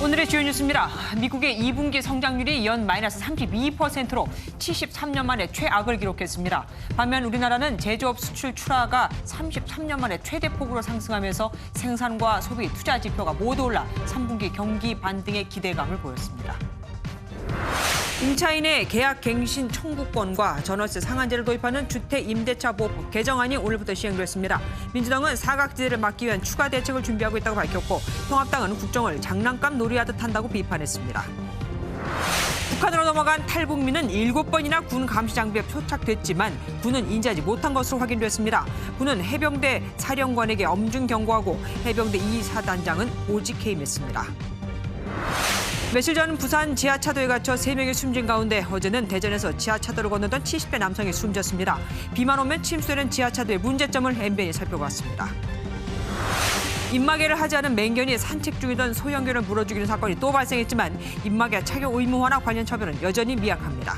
오늘의 주요 뉴스입니다. 미국의 2분기 성장률이 연 마이너스 32%로 73년 만에 최악을 기록했습니다. 반면 우리나라는 제조업 수출 출하가 33년 만에 최대폭으로 상승하면서 생산과 소비, 투자 지표가 모두 올라 3분기 경기 반등의 기대감을 보였습니다. 임차인의 계약 갱신 청구권과 전월세 상한제를 도입하는 주택임대차보호법 개정안이 오늘부터 시행됐습니다. 민주당은 사각지대를 막기 위한 추가 대책을 준비하고 있다고 밝혔고 통합당은 국정을 장난감 놀이하듯 한다고 비판했습니다. 북한으로 넘어간 탈북민은 7번이나 군 감시 장비에 표착됐지만 군은 인지하지 못한 것으로 확인됐습니다. 군은 해병대 사령관에게 엄중 경고하고 해병대 2사단장은 오직 해임했습니다. 며칠 전 부산 지하차도에 갇혀 3명이 숨진 가운데 어제는 대전에서 지하차도를 건너던 70대 남성이 숨졌습니다. 비만 오면 침수되는 지하차도의 문제점을 MBN이 살펴봤습니다. 입마개를 하지 않은 맹견이 산책 중이던 소형견을 물어 죽이는 사건이 또 발생했지만 입마개 착용 의무화나 관련 처벌은 여전히 미약합니다.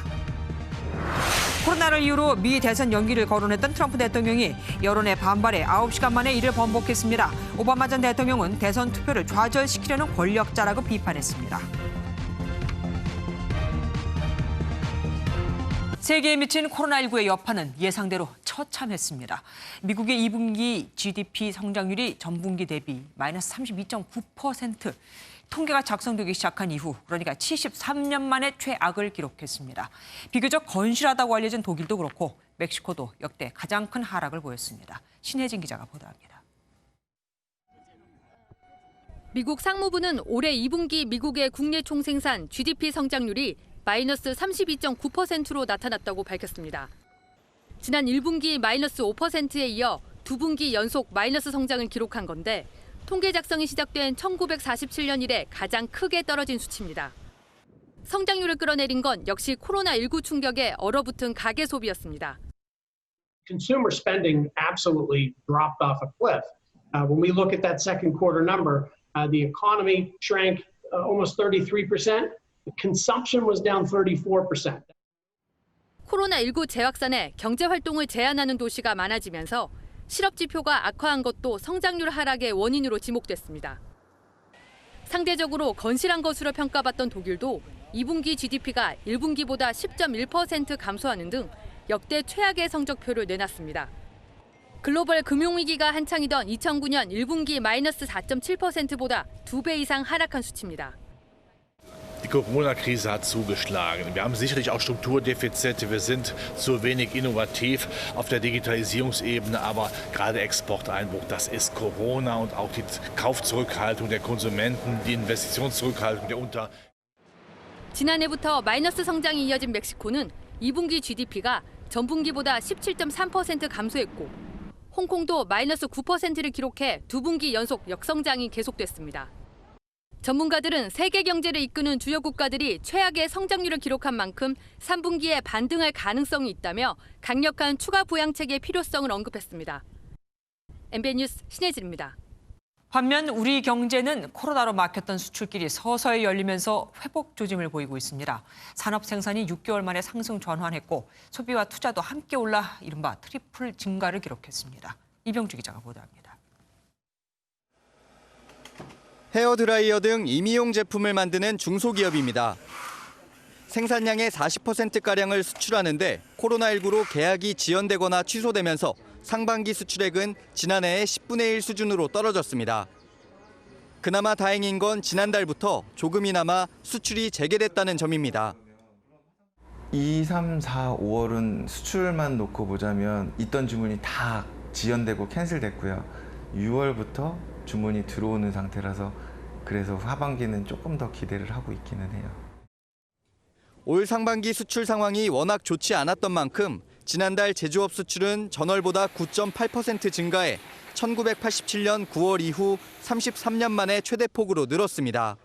코로나를 이유로 미 대선 연기를 거론했던 트럼프 대통령이 여론의 반발에 9시간 만에 이를 번복했습니다. 오바마 전 대통령은 대선 투표를 좌절시키려는 권력자라고 비판했습니다. 세계에 미친 코로나19의 여파는 예상대로 처참했습니다. 미국의 2분기 GDP 성장률이 전분기 대비 마이너스 32.9%, 통계가 작성되기 시작한 이후 그러니까 73년 만에 최악을 기록했습니다. 비교적 건실하다고 알려진 독일도 그렇고 멕시코도 역대 가장 큰 하락을 보였습니다. 신혜진 기자가 보도합니다. 미국 상무부는 올해 2분기 미국의 국내 총생산 GDP 성장률이 마이너스 32.9%로 나타났다고 밝혔습니다. 지난 1분기 마이너스 5%에 이어 2분기 연속 마이너스 성장을 기록한 건데 통계 작성이 시작된 1947년 이래 가장 크게 떨어진 수치입니다. 성장률을 끌어내린 건 역시 코로나19 충격에 얼어붙은 가계 소비였습니다. Consumer spending absolutely dropped off a cliff. When we look at that second quarter number, the economy shrank almost 33%. Consumption was down 34%. 코로나19 재확산에 경제 활동을 제한하는 도시가 많아지면서 실업 지표가 악화한 것도 성장률 하락의 원인으로 지목됐습니다. 상대적으로 건실한 것으로 평가받던 독일도 2분기 GDP가 1분기보다 10.1% 감소하는 등 역대 최악의 성적표를 내놨습니다. 글로벌 금융위기가 한창이던 2009년 1분기 마이너스 4.7%보다 2배 이상 하락한 수치입니다. Die Corona-Krise hat zugeschlagen. Wir haben sicherlich auch Strukturdefizite. Wir sind zu wenig innovativ auf der Digitalisierungsebene. Aber gerade Exporteinbruch, das ist Corona und auch die Kaufzurückhaltung der Konsumenten, die Investitionszurückhaltung der 지난해부터 마이너스 성장이 이어진 멕시코는 2분기 GDP가 전분기보다 17.3% 감소했고 홍콩도 마이너스 9%를 기록해 2분기 연속 역성장이 계속됐습니다. 전문가들은 세계 경제를 이끄는 주요 국가들이 최악의 성장률을 기록한 만큼 3분기에 반등할 가능성이 있다며 강력한 추가 부양책의 필요성을 언급했습니다. MBN 뉴스 신혜진입니다. 반면 우리 경제는 코로나로 막혔던 수출길이 서서히 열리면서 회복 조짐을 보이고 있습니다. 산업 생산이 6개월 만에 상승 전환했고 소비와 투자도 함께 올라 이른바 트리플 증가를 기록했습니다. 이병주 기자가 보도합니다. 헤어드라이어 등 임의용 제품을 만드는 중소기업입니다. 생산량의 40%가량을 수출하는데 코로나19로 계약이 지연되거나 취소되면서 상반기 수출액은 지난해의 10분의 1 수준으로 떨어졌습니다. 그나마 다행인 건 지난달부터 조금이나마 수출이 재개됐다는 점입니다. 2, 3, 4, 5월은 수출만 놓고 보자면 있던 주문이 다 지연되고 캔슬됐고요. 6월부터 주문이 들어오는 상태라서 그래서 하반기는 조금 더 기대를 하고 있기는 해요. 올 상반기 수출 상황이 워낙 좋지 않았던 만큼 지난달 제조업 수출은 전월보다 9.8% 증가해 1987년 9월 이후 33년 만에 최대폭으로 늘었습니다.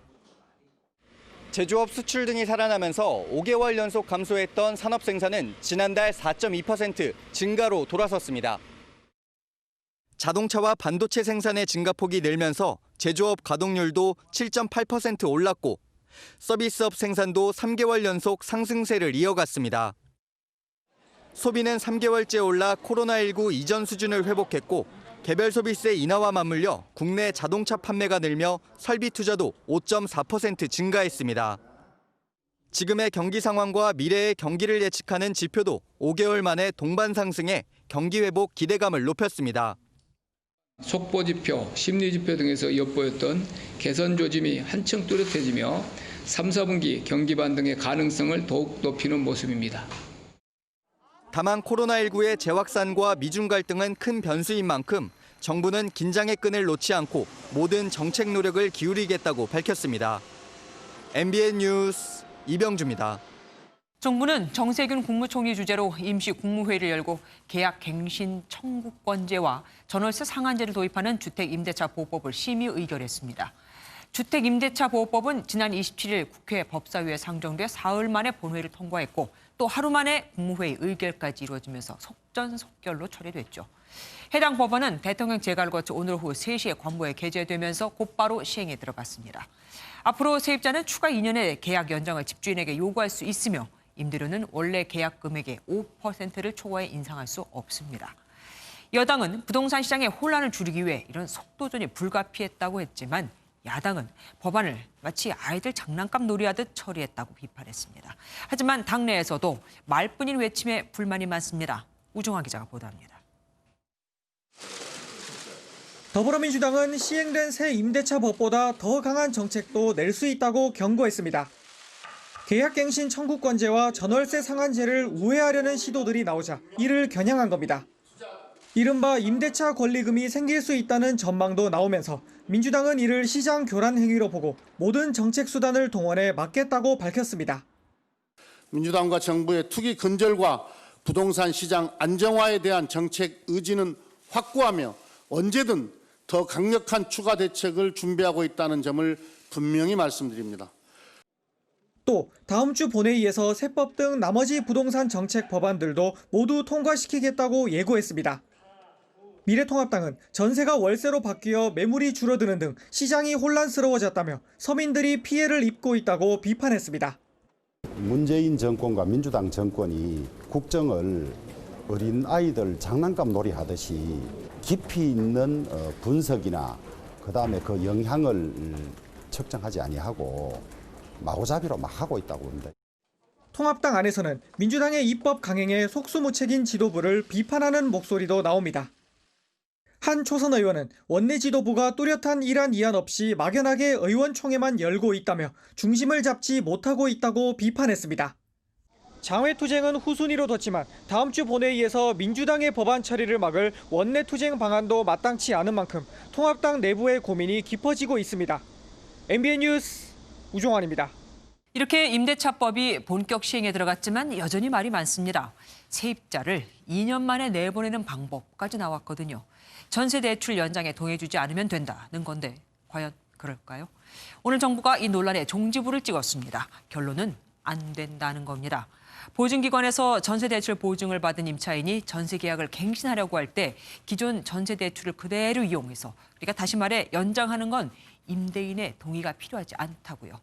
제조업 수출 등이 살아나면서 5개월 연속 감소했던 산업 생산은 지난달 4.2% 증가로 돌아섰습니다. 자동차와 반도체 생산의 증가폭이 늘면서 제조업 가동률도 7.8% 올랐고 서비스업 생산도 3개월 연속 상승세를 이어갔습니다. 소비는 3개월째 올라 코로나19 이전 수준을 회복했고 개별 소비세 인하와 맞물려 국내 자동차 판매가 늘며 설비 투자도 5.4% 증가했습니다. 지금의 경기 상황과 미래의 경기를 예측하는 지표도 5개월 만에 동반 상승해 경기 회복 기대감을 높였습니다. 속보지표, 심리지표 등에서 엿보였던 개선 조짐이 한층 뚜렷해지며 3, 4분기 경기 반등의 가능성을 더욱 높이는 모습입니다. 다만 코로나19의 재확산과 미중 갈등은 큰 변수인 만큼 정부는 긴장의 끈을 놓지 않고 모든 정책 노력을 기울이겠다고 밝혔습니다. MBN 뉴스 이병주입니다. 정부는 정세균 국무총리 주재로 임시 국무회의를 열고 계약 갱신 청구권제와 전월세 상한제를 도입하는 주택임대차 보호법을 심의 의결했습니다. 주택임대차 보호법은 지난 27일 국회 법사위에 상정돼 사흘 만에 본회의를 통과했고 또 하루 만에 국무회의 의결까지 이루어지면서 속전속결로 처리됐죠. 해당 법안은 대통령 재가를 거쳐 오늘 오후 3시에 관보에 게재되면서 곧바로 시행에 들어갔습니다. 앞으로 세입자는 추가 2년의 계약 연장을 집주인에게 요구할 수 있으며 임대료는 원래 계약 금액의 5%를 초과해 인상할 수 없습니다. 여당은 부동산 시장의 혼란을 줄이기 위해 이런 속도전이 불가피했다고 했지만 야당은 법안을 마치 아이들 장난감 놀이하듯 처리했다고 비판했습니다. 하지만 당내에서도 말뿐인 외침에 불만이 많습니다. 우종화 기자가 보도합니다. 더불어민주당은 시행된 새 임대차 법보다 더 강한 정책도 낼 수 있다고 경고했습니다. 계약갱신 청구권제와 전월세 상한제를 우회하려는 시도들이 나오자 이를 겨냥한 겁니다. 이른바 임대차 권리금이 생길 수 있다는 전망도 나오면서 민주당은 이를 시장 교란 행위로 보고 모든 정책 수단을 동원해 막겠다고 밝혔습니다. 민주당과 정부의 투기 근절과 부동산 시장 안정화에 대한 정책 의지는 확고하며 언제든 더 강력한 추가 대책을 준비하고 있다는 점을 분명히 말씀드립니다. 또 다음 주 본회의에서 세법 등 나머지 부동산 정책 법안들도 모두 통과시키겠다고 예고했습니다. 미래통합당은 전세가 월세로 바뀌어 매물이 줄어드는 등 시장이 혼란스러워졌다며 서민들이 피해를 입고 있다고 비판했습니다. 문재인 정권과 민주당 정권이 국정을 어린 아이들 장난감 놀이하듯이 깊이 있는 분석이나 그다음에 그 영향을 측정하지 아니하고 마구잡이로 막 하고 있다고 봅니다. 통합당 안에서는 민주당의 입법 강행에 속수무책인 지도부를 비판하는 목소리도 나옵니다. 한 초선 의원은 원내 지도부가 뚜렷한 일한 이안 없이 막연하게 의원총회만 열고 있다며 중심을 잡지 못하고 있다고 비판했습니다. 장외투쟁은 후순위로 뒀지만 다음 주 본회의에서 민주당의 법안 처리를 막을 원내투쟁 방안도 마땅치 않은 만큼 통합당 내부의 고민이 깊어지고 있습니다. MBN 뉴스 우종환입니다. 이렇게 임대차법이 본격 시행에 들어갔지만 여전히 말이 많습니다. 세입자를 2년 만에 내보내는 방법까지 나왔거든요. 전세 대출 연장에 동의해주지 않으면 된다는 건데 과연 그럴까요? 오늘 정부가 이 논란에 종지부를 찍었습니다. 결론은 안 된다는 겁니다. 보증기관에서 전세 대출 보증을 받은 임차인이 전세 계약을 갱신하려고 할 때 기존 전세 대출을 그대로 이용해서 그러니까 다시 말해 연장하는 건 임대인의 동의가 필요하지 않다고요.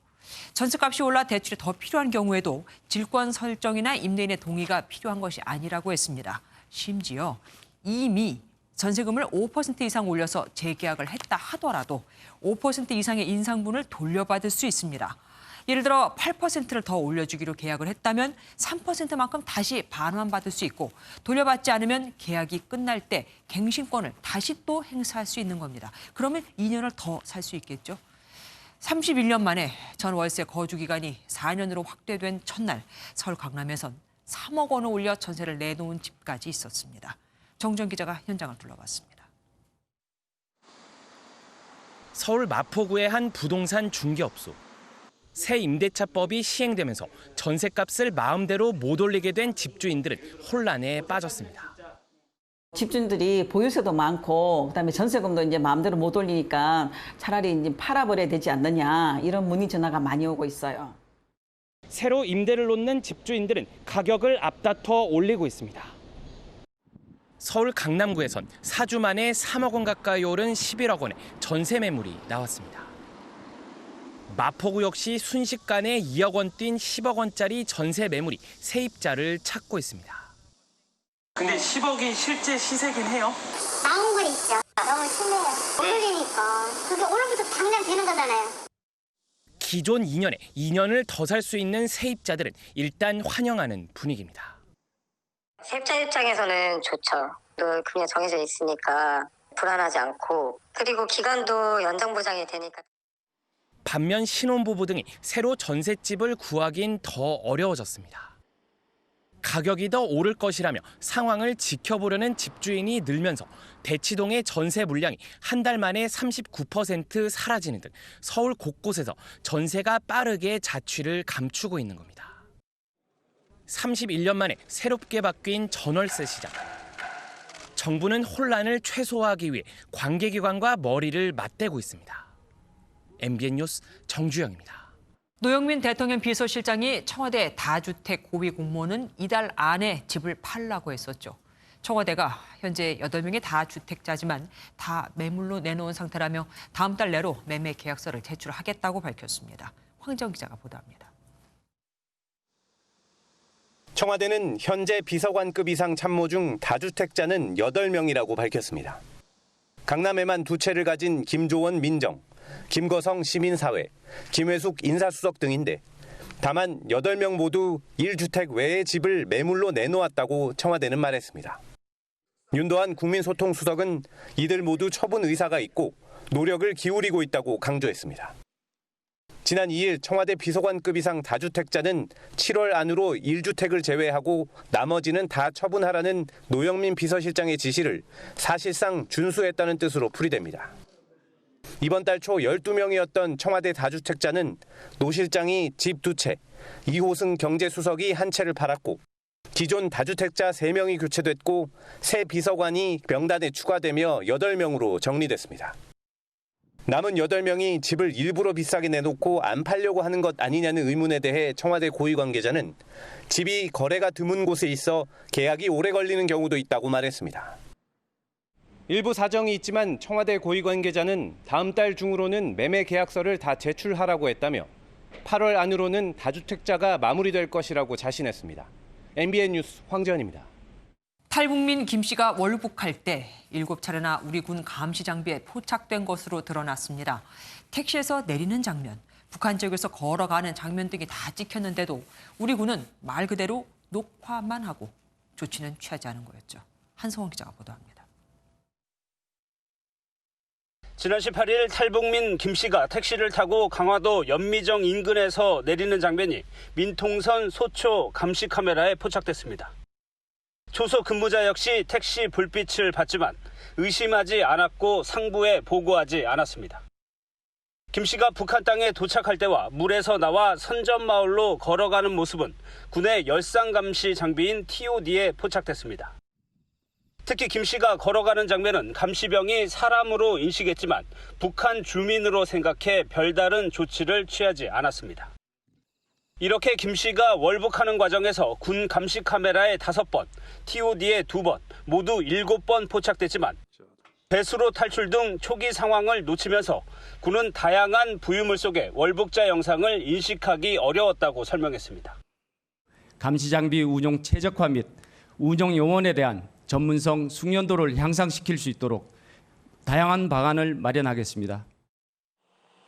전세값이 올라 대출이 더 필요한 경우에도 질권 설정이나 임대인의 동의가 필요한 것이 아니라고 했습니다. 심지어 이미 전세금을 5% 이상 올려서 재계약을 했다 하더라도 5% 이상의 인상분을 돌려받을 수 있습니다. 예를 들어 8%를 더 올려주기로 계약을 했다면 3%만큼 다시 반환받을 수 있고 돌려받지 않으면 계약이 끝날 때 갱신권을 다시 또 행사할 수 있는 겁니다. 그러면 2년을 더 살 수 있겠죠. 31년 만에 전 월세 거주 기간이 4년으로 확대된 첫날 서울 강남에선 3억 원을 올려 전세를 내놓은 집까지 있었습니다. 정정 기자가 현장을 둘러봤습니다. 서울 마포구의 한 부동산 중개업소. 새 임대차법이 시행되면서 전세값을 마음대로 못 올리게 된 집주인들은 혼란에 빠졌습니다. 집주인들이 보유세도 많고 그다음에 전세금도 이제 마음대로 못 올리니까 차라리 이제 팔아버려야 되지 않느냐 이런 문의 전화가 많이 오고 있어요. 새로 임대를 놓는 집주인들은 가격을 앞다퉈 올리고 있습니다. 서울 강남구에선 4주 만에 3억 원 가까이 오른 11억 원의 전세 매물이 나왔습니다. 마포구 역시 순식간에 2억 원 뛴 10억 원짜리 전세 매물이 세입자를 찾고 있습니다. 근데 10억이 실제 시세긴 해요? 나온 건 있죠. 심해요. 오르니까 그게 오늘부터 당장 되는 거잖아요. 기존 2년에 2년을 더 살 수 있는 세입자들은 일단 환영하는 분위기입니다. 세입자 입장에서는 좋죠. 또 금액 정해져 있으니까 불안하지 않고 그리고 기간도 연장 보장이 되니까. 반면 신혼부부 등이 새로 전셋집을 구하긴 더 어려워졌습니다. 가격이 더 오를 것이라며 상황을 지켜보려는 집주인이 늘면서 대치동의 전세 물량이 한 달 만에 39% 사라지는 등 서울 곳곳에서 전세가 빠르게 자취를 감추고 있는 겁니다. 31년 만에 새롭게 바뀐 전월세 시장. 정부는 혼란을 최소화하기 위해 관계기관과 머리를 맞대고 있습니다. MBN 뉴스 정주영입니다. 노영민 대통령 비서실장이 청와대 다주택 고위 공무원은 이달 안에 집을 팔라고 했었죠. 청와대가 현재 8명의 다주택자지만 다 매물로 내놓은 상태라며 다음 달 내로 매매 계약서를 제출하겠다고 밝혔습니다. 황정 기자가 보도합니다. 청와대는 현재 비서관급 이상 참모 중 다주택자는 8명이라고 밝혔습니다. 강남에만 2채를 가진 김조원 민정, 김거성 시민사회, 김회숙 인사수석 등인데 다만 8명 모두 1주택 외의 집을 매물로 내놓았다고 청와대는 말했습니다. 윤도한 국민소통수석은 이들 모두 처분 의사가 있고 노력을 기울이고 있다고 강조했습니다. 지난 2일 청와대 비서관급 이상 다주택자는 7월 안으로 1주택을 제외하고 나머지는 다 처분하라는 노영민 비서실장의 지시를 사실상 준수했다는 뜻으로 풀이됩니다. 이번 달 초 12명이었던 청와대 다주택자는 노 실장이 집 2채, 이호승 경제수석이 1채를 팔았고 기존 다주택자 3명이 교체됐고 새 비서관이 명단에 추가되며 8명으로 정리됐습니다. 남은 8명이 집을 일부러 비싸게 내놓고 안 팔려고 하는 것 아니냐는 의문에 대해 청와대 고위 관계자는 집이 거래가 드문 곳에 있어 계약이 오래 걸리는 경우도 있다고 말했습니다. 일부 사정이 있지만 청와대 고위 관계자는 다음 달 중으로는 매매 계약서를 다 제출하라고 했다며 8월 안으로는 다주택자가 마무리될 것이라고 자신했습니다. MBN 뉴스 황재현입니다. 탈북민 김 씨가 월북할 때 7차례나 우리 군 감시 장비에 포착된 것으로 드러났습니다. 택시에서 내리는 장면, 북한 지역에서 걸어가는 장면 등이 다 찍혔는데도 우리 군은 말 그대로 녹화만 하고 조치는 취하지 않은 거였죠. 한성원 기자가 보도합니다. 지난 18일 탈북민 김 씨가 택시를 타고 강화도 연미정 인근에서 내리는 장면이 민통선 소초 감시 카메라에 포착됐습니다. 초소 근무자 역시 택시 불빛을 봤지만 의심하지 않았고 상부에 보고하지 않았습니다. 김 씨가 북한 땅에 도착할 때와 물에서 나와 선전마을로 걸어가는 모습은 군의 열상 감시 장비인 TOD에 포착됐습니다. 특히 김 씨가 걸어가는 장면은 감시병이 사람으로 인식했지만 북한 주민으로 생각해 별다른 조치를 취하지 않았습니다. 이렇게 김 씨가 월북하는 과정에서 군 감시 카메라에 5번, TOD에 2번, 모두 7번 포착됐지만 배수로 탈출 등 초기 상황을 놓치면서 군은 다양한 부유물 속에 월북자 영상을 인식하기 어려웠다고 설명했습니다. 감시 장비 운용 최적화 및 운용 요원에 대한 전문성 숙련도를 향상시킬 수 있도록 다양한 방안을 마련하겠습니다.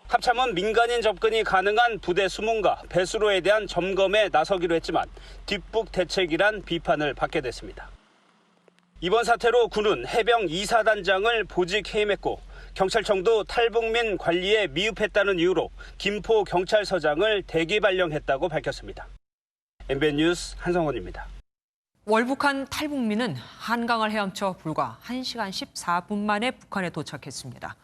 합참은 민간인 접근이 가능한 부대 수문과 배수로에 대한 점검에 나서기로 했지만 뒷북 대책이란 비판을 받게 됐습니다. 이번 사태로 군은 해병 2사단장을 보직 해임했고 경찰청도 탈북민 관리에 미흡했다는 이유로 김포 경찰서장을 대기 발령했다고 밝혔습니다. MBN 뉴스 한성원입니다. 월북한 탈북민은 한강을 헤엄쳐 불과 1시간 14분 만에 북한에 도착했습니다.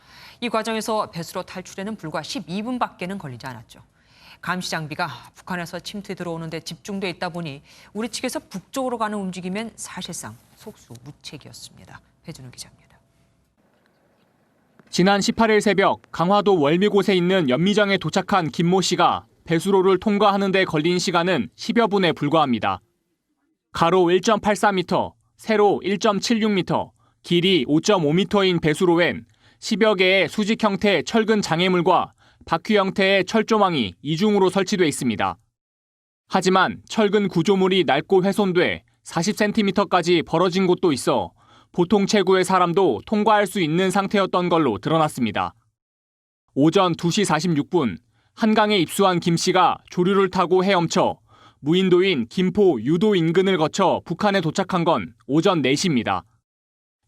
이 과정에서 배수로 탈출에는 불과 12분밖에는 걸리지 않았죠. 감시 장비가 북한에서 침투해 들어오는 데 집중돼 있다 보니 우리 측에서 북쪽으로 가는 움직임엔 사실상 속수무책이었습니다. 배준우 기자입니다. 지난 18일 새벽 강화도 월미곶에 있는 연미정에 도착한 김모 씨가 배수로를 통과하는 데 걸린 시간은 10여 분에 불과합니다. 가로 1.84m, 세로 1.76m, 길이 5.5m인 배수로엔 10여 개의 수직 형태의 철근 장애물과 바퀴 형태의 철조망이 이중으로 설치돼 있습니다. 하지만 철근 구조물이 낡고 훼손돼 40cm까지 벌어진 곳도 있어 보통 체구의 사람도 통과할 수 있는 상태였던 걸로 드러났습니다. 오전 2시 46분 한강에 입수한 김 씨가 조류를 타고 헤엄쳐 무인도인 김포 유도 인근을 거쳐 북한에 도착한 건 오전 4시입니다.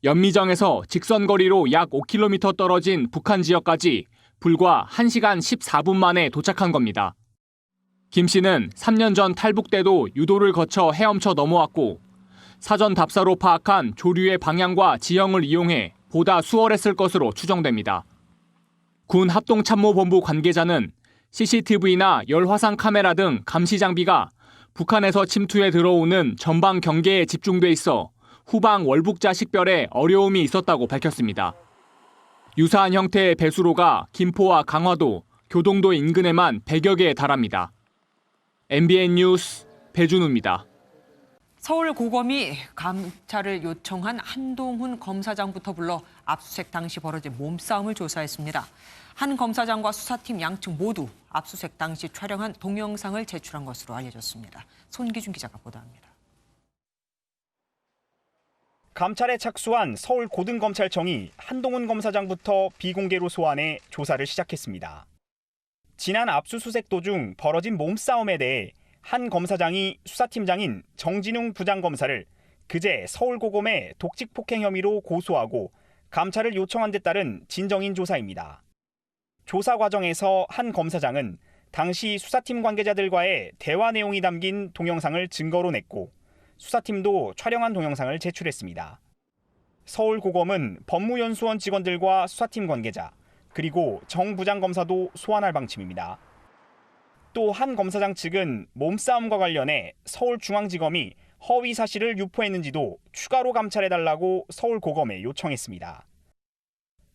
연미정에서 직선거리로 약 5km 떨어진 북한 지역까지 불과 1시간 14분 만에 도착한 겁니다. 김 씨는 3년 전 탈북 때도 유도를 거쳐 헤엄쳐 넘어왔고 사전 답사로 파악한 조류의 방향과 지형을 이용해 보다 수월했을 것으로 추정됩니다. 군 합동참모본부 관계자는 CCTV나 열화상 카메라 등 감시 장비가 북한에서 침투해 들어오는 전방 경계에 집중돼 있어 후방 월북자 식별에 어려움이 있었다고 밝혔습니다. 유사한 형태의 배수로가 김포와 강화도, 교동도 인근에만 100여 개에 달합니다. MBN 뉴스 배준우입니다. 서울 고검이 감찰을 요청한 한동훈 검사장부터 불러 압수수색 당시 벌어진 몸싸움을 조사했습니다. 한 검사장과 수사팀 양측 모두 압수수색 당시 촬영한 동영상을 제출한 것으로 알려졌습니다. 손기준 기자가 보도합니다. 감찰에 착수한 서울고등검찰청이 한동훈 검사장부터 비공개로 소환해 조사를 시작했습니다. 지난 압수수색 도중 벌어진 몸싸움에 대해 한 검사장이 수사팀장인 정진웅 부장검사를 그제 서울고검의 독직폭행 혐의로 고소하고 감찰을 요청한 데 따른 진정인 조사입니다. 조사 과정에서 한 검사장은 당시 수사팀 관계자들과의 대화 내용이 담긴 동영상을 증거로 냈고 수사팀도 촬영한 동영상을 제출했습니다. 서울고검은 법무연수원 직원들과 수사팀 관계자, 그리고 정 부장검사도 소환할 방침입니다. 또 한 검사장 측은 몸싸움과 관련해 서울중앙지검이 허위 사실을 유포했는지도 추가로 감찰해달라고 서울고검에 요청했습니다.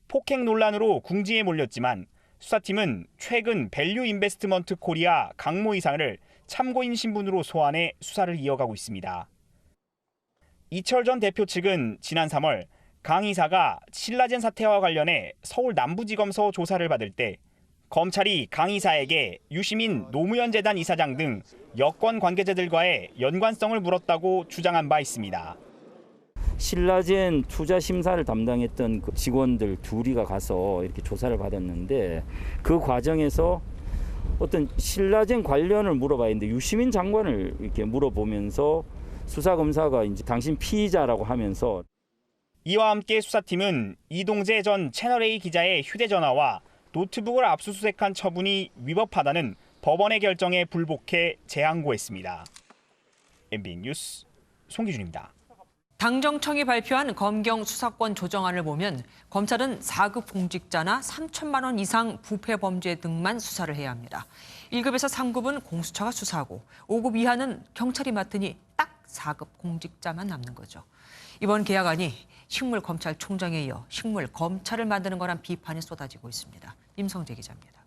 폭행 논란으로 궁지에 몰렸지만 수사팀은 최근 밸류 인베스트먼트 코리아 강모 이사를 참고인 신분으로 소환해 수사를 이어가고 있습니다. 이철 전 대표 측은 지난 3월 강 이사가 신라젠 사태와 관련해 서울 남부지검서 조사를 받을 때 검찰이 강 이사에게 유시민 노무현재단 이사장 등 여권 관계자들과의 연관성을 물었다고 주장한 바 있습니다. 신라젠 투자 심사를 담당했던 그 직원들 둘이가 가서 이렇게 조사를 받았는데 그 과정에서 어떤 신라젠 관련을 물어봐야 했는데 유시민 장관을 이렇게 물어보면서 수사검사가 이제 당신 피의자라고 하면서 이와 함께 수사팀은 이동재 전 채널A 기자의 휴대전화와 노트북을 압수수색한 처분이 위법하다는 법원의 결정에 불복해 재항고했습니다. MBN 뉴스 송기준입니다. 당정청이 발표한 검경 수사권 조정안을 보면 검찰은 4급 공직자나 3천만 원 이상 부패 범죄 등만 수사를 해야 합니다. 1급에서 3급은 공수처가 수사하고 5급 이하는 경찰이 맡으니 딱 4급 공직자만 남는 거죠. 이번 개혁안이 식물검찰총장에 이어 식물검찰을 만드는 거란 비판이 쏟아지고 있습니다. 임성재 기자입니다.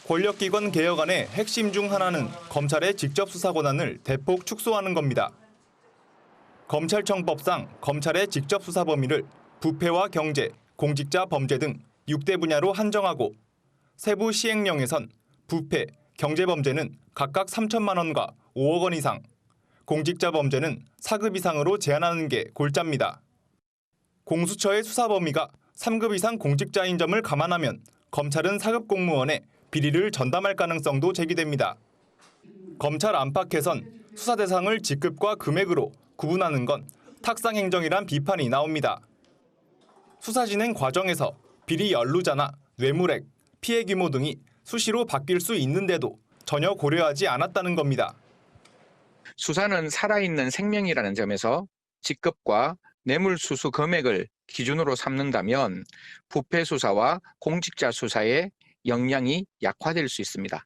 권력기관 개혁안의 핵심 중 하나는 검찰의 직접 수사 권한을 대폭 축소하는 겁니다. 검찰청법상 검찰의 직접 수사 범위를 부패와 경제, 공직자 범죄 등 6대 분야로 한정하고 세부 시행령에선 부패, 경제 범죄는 각각 3천만 원과 5억 원 이상, 공직자 범죄는 4급 이상으로 제한하는 게 골자입니다. 공수처의 수사 범위가 3급 이상 공직자인 점을 감안하면 검찰은 4급 공무원에 비리를 전담할 가능성도 제기됩니다. 검찰 안팎에선 수사 대상을 직급과 금액으로 구분하는 건 탁상행정이란 비판이 나옵니다. 수사 진행 과정에서 비리 연루자나 뇌물액, 피해 규모 등이 수시로 바뀔 수 있는데도 전혀 고려하지 않았다는 겁니다. 수사는 살아있는 생명이라는 점에서 직급과 뇌물수수 금액을 기준으로 삼는다면 부패 수사와 공직자 수사의 역량이 약화될 수 있습니다.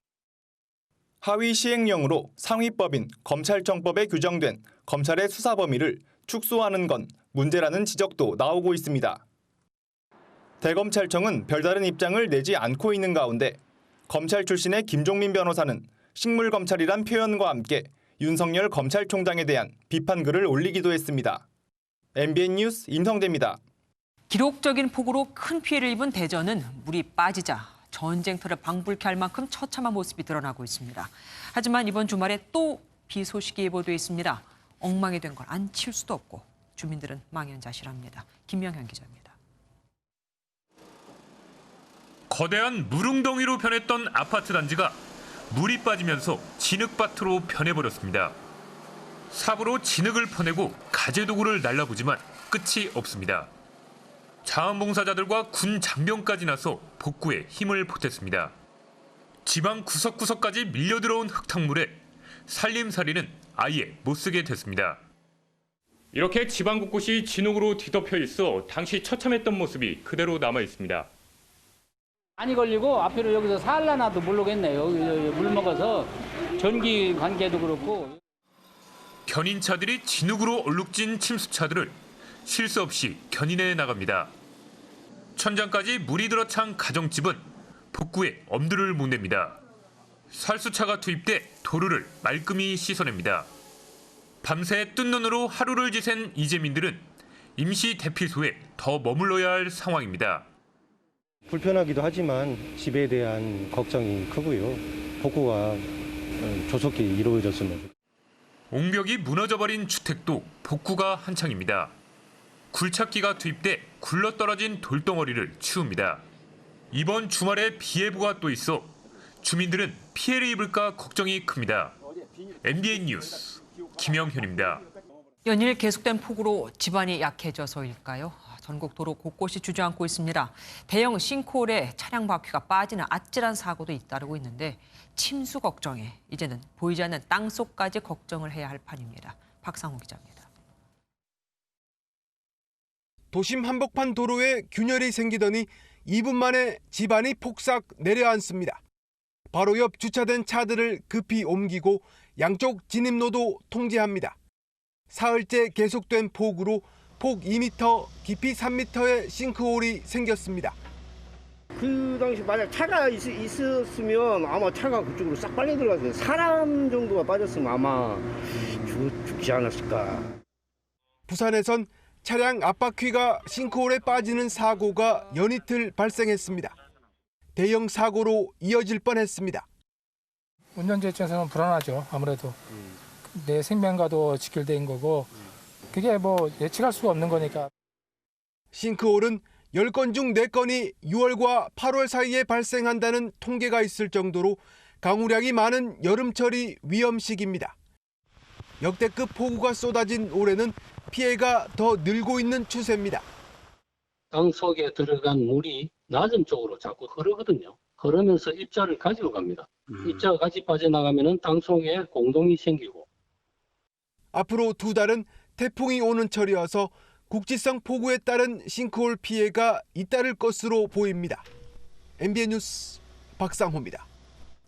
하위 시행령으로 상위법인 검찰청법에 규정된 검찰의 수사 범위를 축소하는 건 문제라는 지적도 나오고 있습니다. 대검찰청은 별다른 입장을 내지 않고 있는 가운데 검찰 출신의 김종민 변호사는 식물검찰이란 표현과 함께 윤석열 검찰총장에 대한 비판글을 올리기도 했습니다. MBN 뉴스 임성재입니다. 기록적인 폭우로 큰 피해를 입은 대전은 물이 빠지자 전쟁터를 방불케 할 만큼 처참한 모습이 드러나고 있습니다. 하지만 이번 주말에 또 비 소식이 예보돼 있습니다. 엉망이 된 걸 안 치울 수도 없고 주민들은 망연자실합니다. 김명현 기자입니다. 거대한 물웅덩이로 변했던 아파트 단지가 물이 빠지면서 진흙밭으로 변해버렸습니다. 삽으로 진흙을 퍼내고 가재도구를 날라보지만 끝이 없습니다. 자원봉사자들과 군 장병까지 나서 복구에 힘을 보탰습니다. 지방 구석구석까지 밀려들어온 흙탕물에 살림살이는 아예 못쓰게 됐습니다. 이렇게 지방 곳곳이 진흙으로 뒤덮여 있어 당시 처참했던 모습이 그대로 남아 있습니다. 많이 걸리고 앞으로 여기서 살라나도 모르겠네요. 물 먹어서 전기 관계도 그렇고. 견인차들이 진흙으로 얼룩진 침수차들을 쉴 새 없이 견인해 나갑니다. 천장까지 물이 들어찬 가정집은 복구에 엄두를 못 냅니다. 살수차가 투입돼 도로를 말끔히 씻어냅니다. 밤새 뜬 눈으로 하루를 지샌 이재민들은 임시 대피소에 더 머물러야 할 상황입니다. 불편하기도 하지만 집에 대한 걱정이 크고요. 복구가 조속히 이루어졌으면 좋겠습니다. 옹벽이 무너져버린 주택도 복구가 한창입니다. 굴착기가 투입돼 굴러떨어진 돌덩어리를 치웁니다. 이번 주말에 비 예보가 또 있어 주민들은 피해를 입을까 걱정이 큽니다. MBN 뉴스 김영현입니다. 연일 계속된 폭우로 지반이 약해져서일까요? 전국 도로 곳곳이 주저앉고 있습니다. 대형 싱크홀에 차량 바퀴가 빠지는 아찔한 사고도 잇따르고 있는데 침수 걱정에 이제는 보이지 않는 땅속까지 걱정을 해야 할 판입니다. 박상호 기자입니다. 도심 한복판 도로에 균열이 생기더니 2분 만에 지반이 폭삭 내려앉습니다. 바로 옆 주차된 차들을 급히 옮기고 양쪽 진입로도 통제합니다. 사흘째 계속된 폭우로 폭 2m, 깊이 3m의 싱크홀이 생겼습니다. 그 당시 만약 차가 있었으면 아마 차가 그쪽으로 싹 빨려 들어갔어요. 사람 정도가 빠졌으면 아마 죽지 않았을까. 부산에선 차량 앞바퀴가 싱크홀에 빠지는 사고가 연이틀 발생했습니다. 대형 사고로 이어질 뻔했습니다. 운전자 입장에서는 불안하죠. 아무래도 내 생명과도 직결된 거고 그게 뭐 예측할 수가 없는 거니까. 싱크홀은 10건 중 4건이 6월과 8월 사이에 발생한다는 통계가 있을 정도로 강우량이 많은 여름철이 위험 시기입니다. 역대급 폭우가 쏟아진 올해는 피해가 더 늘고 있는 추세입니다. 땅 속에 들어간 물이 낮은 쪽으로 자꾸 흐르거든요. 흐르면서 입자를 가지고 갑니다. 입자가 같이 빠져나가면 땅 속에 공동이 생기고. 앞으로 2달은 태풍이 오는 철이어서 국지성 폭우에 따른 싱크홀 피해가 잇따를 것으로 보입니다. MBN 뉴스 박상호입니다.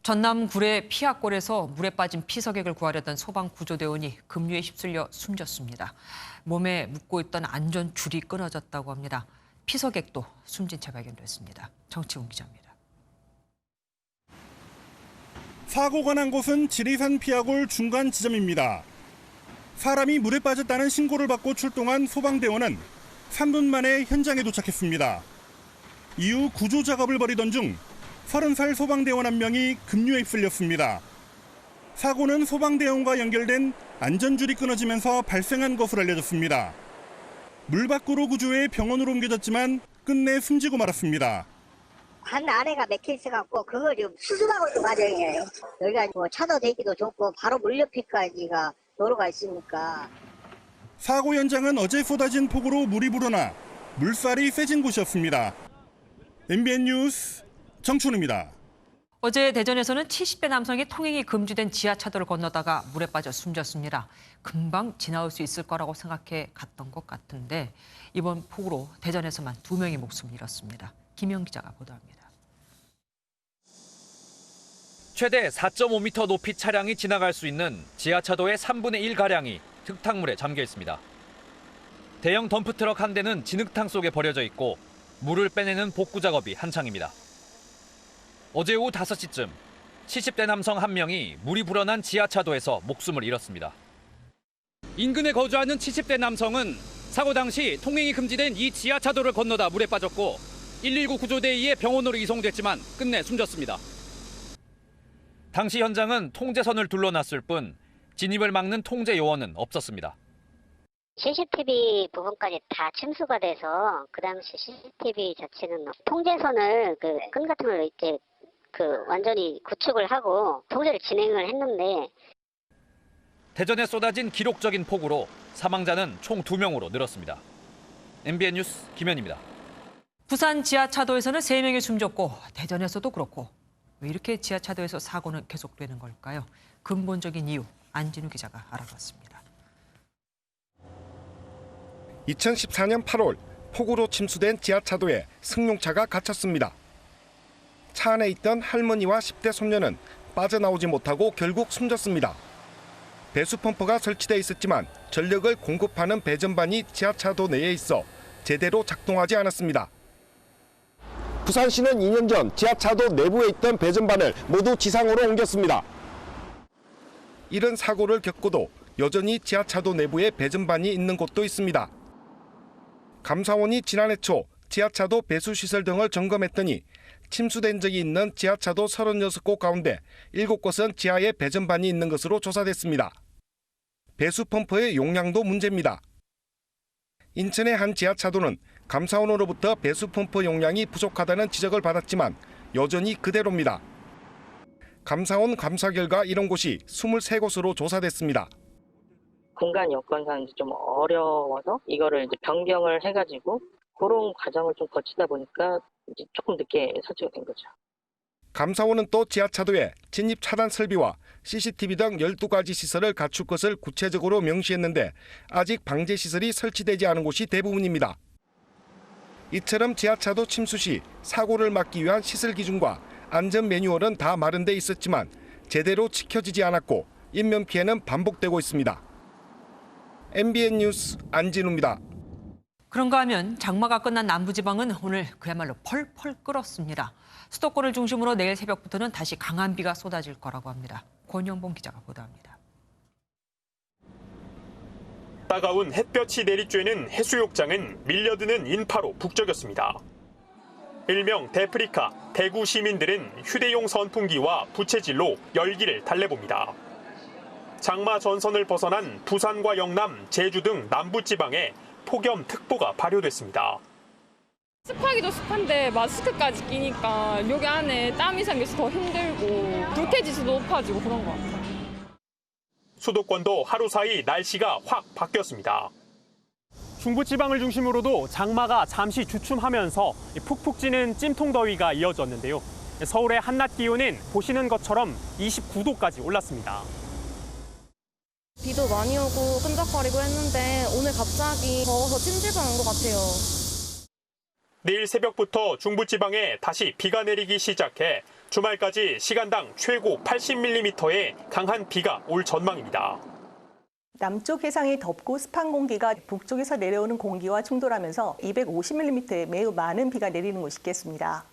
전남 구례 피악골에서 물에 빠진 피서객을 구하려던 소방구조대원이 급류에 휩쓸려 숨졌습니다. 몸에 묶고 있던 안전줄이 끊어졌다고 합니다. 피서객도 숨진 채 발견됐습니다. 정치훈 기자입니다. 사고가 난 곳은 지리산 피악골 중간 지점입니다. 사람이 물에 빠졌다는 신고를 받고 출동한 소방대원은 3분 만에 현장에 도착했습니다. 이후 구조 작업을 벌이던 중 30살 소방대원 한 명이 급류에 휩쓸렸습니다. 사고는 소방대원과 연결된 안전줄이 끊어지면서 발생한 것으로 알려졌습니다. 물 밖으로 구조해 병원으로 옮겨졌지만 끝내 숨지고 말았습니다. 한 아래가 맥혀 있어갖고 그걸 지금 수습하고 있는 과정이에요. 여기가 뭐 차도 되기도 좋고 바로 물 옆에까지가 도로가 있으니까. 사고 현장은 어제 쏟아진 폭우로 물이 불어나 물살이 세진 곳이었습니다. MBN 뉴스 정춘우입니다. 어제 대전에서는 70대 남성이 통행이 금지된 지하차도를 건너다가 물에 빠져 숨졌습니다. 금방 지나올 수 있을 거라고 생각해 갔던 것 같은데 이번 폭우로 대전에서만 2명이 목숨을 잃었습니다. 김영 기자가 보도합니다. 최대 4.5m 높이 차량이 지나갈 수 있는 지하차도의 3분의 1가량이 흙탕물에 잠겨 있습니다. 대형 덤프트럭 한 대는 진흙탕 속에 버려져 있고 물을 빼내는 복구 작업이 한창입니다. 어제 오후 5시쯤 70대 남성 한 명이 물이 불어난 지하차도에서 목숨을 잃었습니다. 인근에 거주하는 70대 남성은 사고 당시 통행이 금지된 이 지하차도를 건너다 물에 빠졌고 119 구조대에 의해 병원으로 이송됐지만 끝내 숨졌습니다. 당시 현장은 통제선을 둘러놨을 뿐 진입을 막는 통제 요원은 없었습니다. CCTV 부분까지 다 침수가 돼서 그 당시 CCTV 자체는 통제선을 끈 같은 걸 이제 완전히 구축을 하고 통제를 진행을 했는데 대전에 쏟아진 기록적인 폭우로 사망자는 총 2명으로 늘었습니다. MBN 뉴스 김현입니다. 부산 지하차도에서는 3명이 숨졌고 대전에서도 그렇고 왜 이렇게 지하차도에서 사고는 계속되는 걸까요? 근본적인 이유 안진우 기자가 알아봤습니다. 2014년 8월 폭우로 침수된 지하차도에 승용차가 갇혔습니다. 차 안에 있던 할머니와 10대 손녀는 빠져나오지 못하고 결국 숨졌습니다. 배수 펌프가 설치돼 있었지만 전력을 공급하는 배전반이 지하차도 내에 있어 제대로 작동하지 않았습니다. 부산시는 2년 전 지하차도 내부에 있던 배전반을 모두 지상으로 옮겼습니다. 이런 사고를 겪고도 여전히 지하차도 내부에 배전반이 있는 곳도 있습니다. 감사원이 지난해 초 지하차도 배수시설 등을 점검했더니 침수된 적이 있는 지하차도 36곳 가운데 7곳은 지하에 배전반이 있는 것으로 조사됐습니다. 배수 펌프의 용량도 문제입니다. 인천의 한 지하차도는 감사원으로부터 배수 펌프 용량이 부족하다는 지적을 받았지만 여전히 그대로입니다. 감사원 감사 결과 이런 곳이 23곳으로 조사됐습니다. 공간 여건상 좀 어려워서 이거를 이제 변경을 해가지고 그런 과정을 좀 거치다 보니까 이제 조금 늦게 설치가 된 거죠. 감사원은 또 지하차도에 진입 차단 설비와 CCTV 등 12가지 시설을 갖출 것을 구체적으로 명시했는데 아직 방제 시설이 설치되지 않은 곳이 대부분입니다. 이처럼 지하차도 침수 시 사고를 막기 위한 시설 기준과 안전 매뉴얼은 다 마련돼 있었지만 제대로 지켜지지 않았고 인명 피해는 반복되고 있습니다. MBN 뉴스 안진우입니다. 그런가 하면 장마가 끝난 남부지방은 오늘 그야말로 펄펄 끓었습니다. 수도권을 중심으로 내일 새벽부터는 다시 강한 비가 쏟아질 거라고 합니다. 권영봉 기자가 보도합니다. 따가운 햇볕이 내리쬐는 해수욕장은 밀려드는 인파로 북적였습니다. 일명 데프리카, 대구 시민들은 휴대용 선풍기와 부채질로 열기를 달래봅니다. 장마 전선을 벗어난 부산과 영남, 제주 등 남부지방에 폭염특보가 발효됐습니다. 습하기도 습한데 마스크까지 끼니까 여기 안에 땀이 생겨서 더 힘들고 불쾌지수도 높아지고 그런 것 같아요. 수도권도 하루 사이 날씨가 확 바뀌었습니다. 중부지방을 중심으로도 장마가 잠시 주춤하면서 푹푹 찌는 찜통더위가 이어졌는데요. 서울의 한낮 기온은 보시는 것처럼 29도까지 올랐습니다. 비도 많이 오고 끈적거리고 했는데 오늘 갑자기 더워서 찜질방인 것 같아요. 내일 새벽부터 중부지방에 다시 비가 내리기 시작해 주말까지 시간당 최고 80mm의 강한 비가 올 전망입니다. 남쪽 해상이 덥고 습한 공기가 북쪽에서 내려오는 공기와 충돌하면서 250mm의 매우 많은 비가 내리는 곳이 있겠습니다.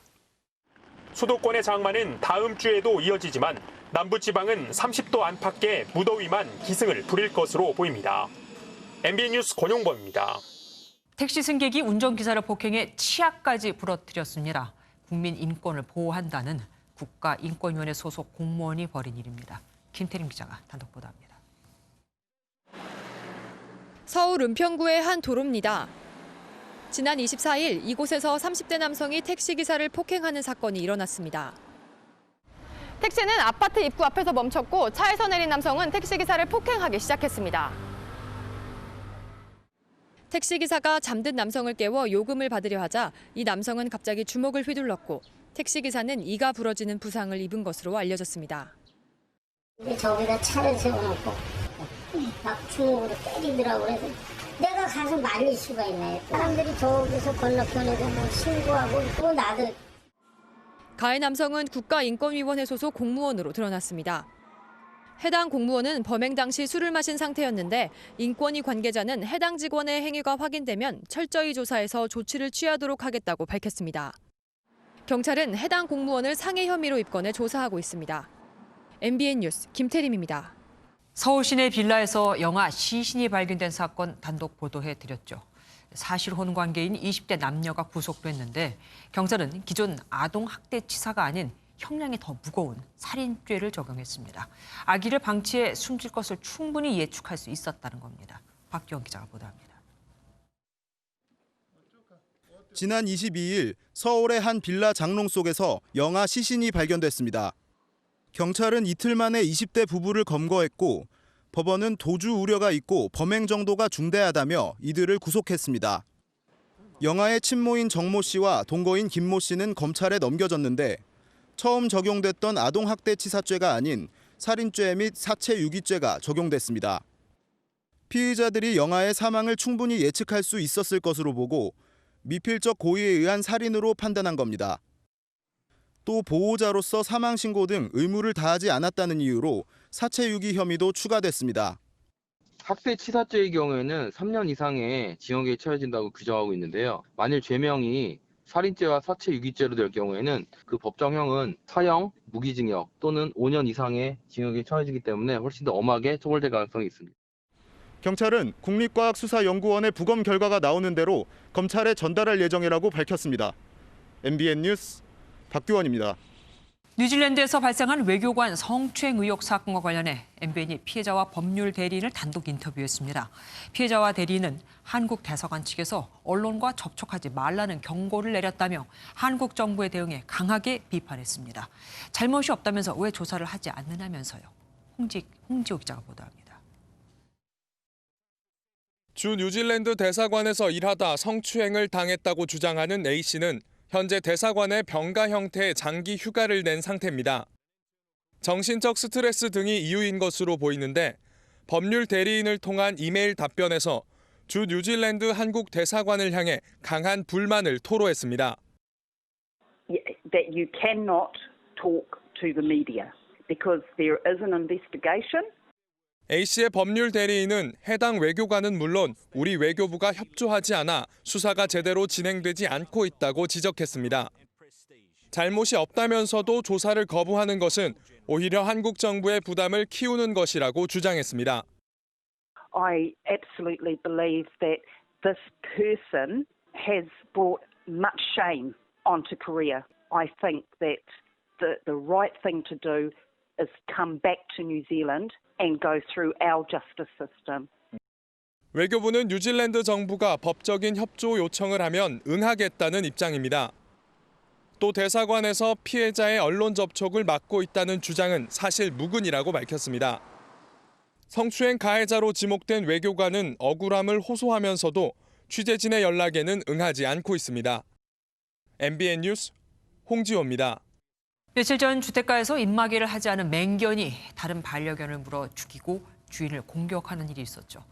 수도권의 장마는 다음 주에도 이어지지만 남부지방은 30도 안팎의 무더위만 기승을 부릴 것으로 보입니다. MBN 뉴스 권용범입니다. 택시 승객이 운전기사를 폭행해 치아까지 부러뜨렸습니다. 국민 인권을 보호한다는 국가인권위원회 소속 공무원이 벌인 일입니다. 김태림 기자가 단독 보도합니다. 서울 은평구의 한 도로입니다. 지난 24일 이곳에서 30대 남성이 택시기사를 폭행하는 사건이 일어났습니다. 택시는 아파트 입구 앞에서 멈췄고 차에서 내린 남성은 택시기사를 폭행하기 시작했습니다. 택시기사가 잠든 남성을 깨워 요금을 받으려 하자 이 남성은 갑자기 주먹을 휘둘렀고 택시기사는 이가 부러지는 부상을 입은 것으로 알려졌습니다. 저기다 차를 세워놓고 막 주먹으로 때리더라고. 그래서 내가 가서 말릴 수가 있나요? 사람들이 저기서 건너편에서 뭐 신고하고 또 나도. 가해 남성은 국가인권위원회 소속 공무원으로 드러났습니다. 해당 공무원은 범행 당시 술을 마신 상태였는데 인권위 관계자는 해당 직원의 행위가 확인되면 철저히 조사해서 조치를 취하도록 하겠다고 밝혔습니다. 경찰은 해당 공무원을 상해 혐의로 입건해 조사하고 있습니다. MBN 뉴스 김태림입니다. 서울 시내 빌라에서 영아 시신이 발견된 사건 단독 보도해드렸죠. 사실혼 관계인 20대 남녀가 구속됐는데 경찰은 기존 아동학대치사가 아닌 형량이 더 무거운 살인죄를 적용했습니다. 아기를 방치해 숨질 것을 충분히 예측할 수 있었다는 겁니다. 박기영 기자가 보도합니다. 지난 22일 서울의 한 빌라 장롱 속에서 영아 시신이 발견됐습니다. 경찰은 이틀 만에 20대 부부를 검거했고 법원은 도주 우려가 있고 범행 정도가 중대하다며 이들을 구속했습니다. 영아의 친모인 정모 씨와 동거인 김모 씨는 검찰에 넘겨졌는데 처음 적용됐던 아동학대치사죄가 아닌 살인죄 및 사체유기죄가 적용됐습니다. 피의자들이 영아의 사망을 충분히 예측할 수 있었을 것으로 보고 미필적 고의에 의한 살인으로 판단한 겁니다. 또 보호자로서 사망 신고 등 의무를 다하지 않았다는 이유로 사체유기 혐의도 추가됐습니다. 학대치사죄의 경우에는 3년 이상의 징역에 처해진다고 규정하고 있는데요. 만일 죄명이 살인죄와 사체유기죄로 될 경우에는 그 법정형은 사형, 무기징역 또는 5년 이상의 징역에 처해지기 때문에 훨씬 더 엄하게 처벌될 가능성이 있습니다. 경찰은 국립과학수사연구원의 부검 결과가 나오는 대로 검찰에 전달할 예정이라고 밝혔습니다. MBN 뉴스 박규원입니다. 뉴질랜드에서 발생한 외교관 성추행 의혹 사건과 관련해 MBN이 피해자와 법률 대리인을 단독 인터뷰했습니다. 피해자와 대리인은 한국 대사관 측에서 언론과 접촉하지 말라는 경고를 내렸다며 한국 정부의 대응에 강하게 비판했습니다. 잘못이 없다면서 왜 조사를 하지 않느냐면서요. 홍지호 기자가 보도합니다. 주 뉴질랜드 대사관에서 일하다 성추행을 당했다고 주장하는 A씨는 현재 대사관에 병가 형태의 장기 휴가를 낸 상태입니다. 정신적 스트레스 등이 이유인 것으로 보이는데 법률 대리인을 통한 이메일 답변에서 주 뉴질랜드 한국 대사관을 향해 강한 불만을 토로했습니다. That you cannot talk to the media because there is an investigation. A씨의 법률 대리인은 해당 외교관은 물론 우리 외교부가 협조하지 않아 수사가 제대로 진행되지 않고 있다고 지적했습니다. 잘못이 없다면서도 조사를 거부하는 것은 오히려 한국 정부의 부담을 키우는 것이라고 주장했습니다. I absolutely believe that this person has brought much shame onto Korea. I think that the right thing to do is come back to New Zealand and go through our justice system. 외교부는 뉴질랜드 정부가 법적인 협조 요청을 하면 응하겠다는 입장입니다. 또 대사관에서 피해자의 언론 접촉을 막고 있다는 주장은 사실 무근이라고 밝혔습니다. 성추행 가해자로 지목된 외교관은 억울함을 호소하면서도 취재진의 연락에는 응하지 않고 있습니다. MBN 뉴스 홍지호입니다. 며칠 전 주택가에서 입마개를 하지 않은 맹견이 다른 반려견을 물어 죽이고 주인을 공격하는 일이 있었죠.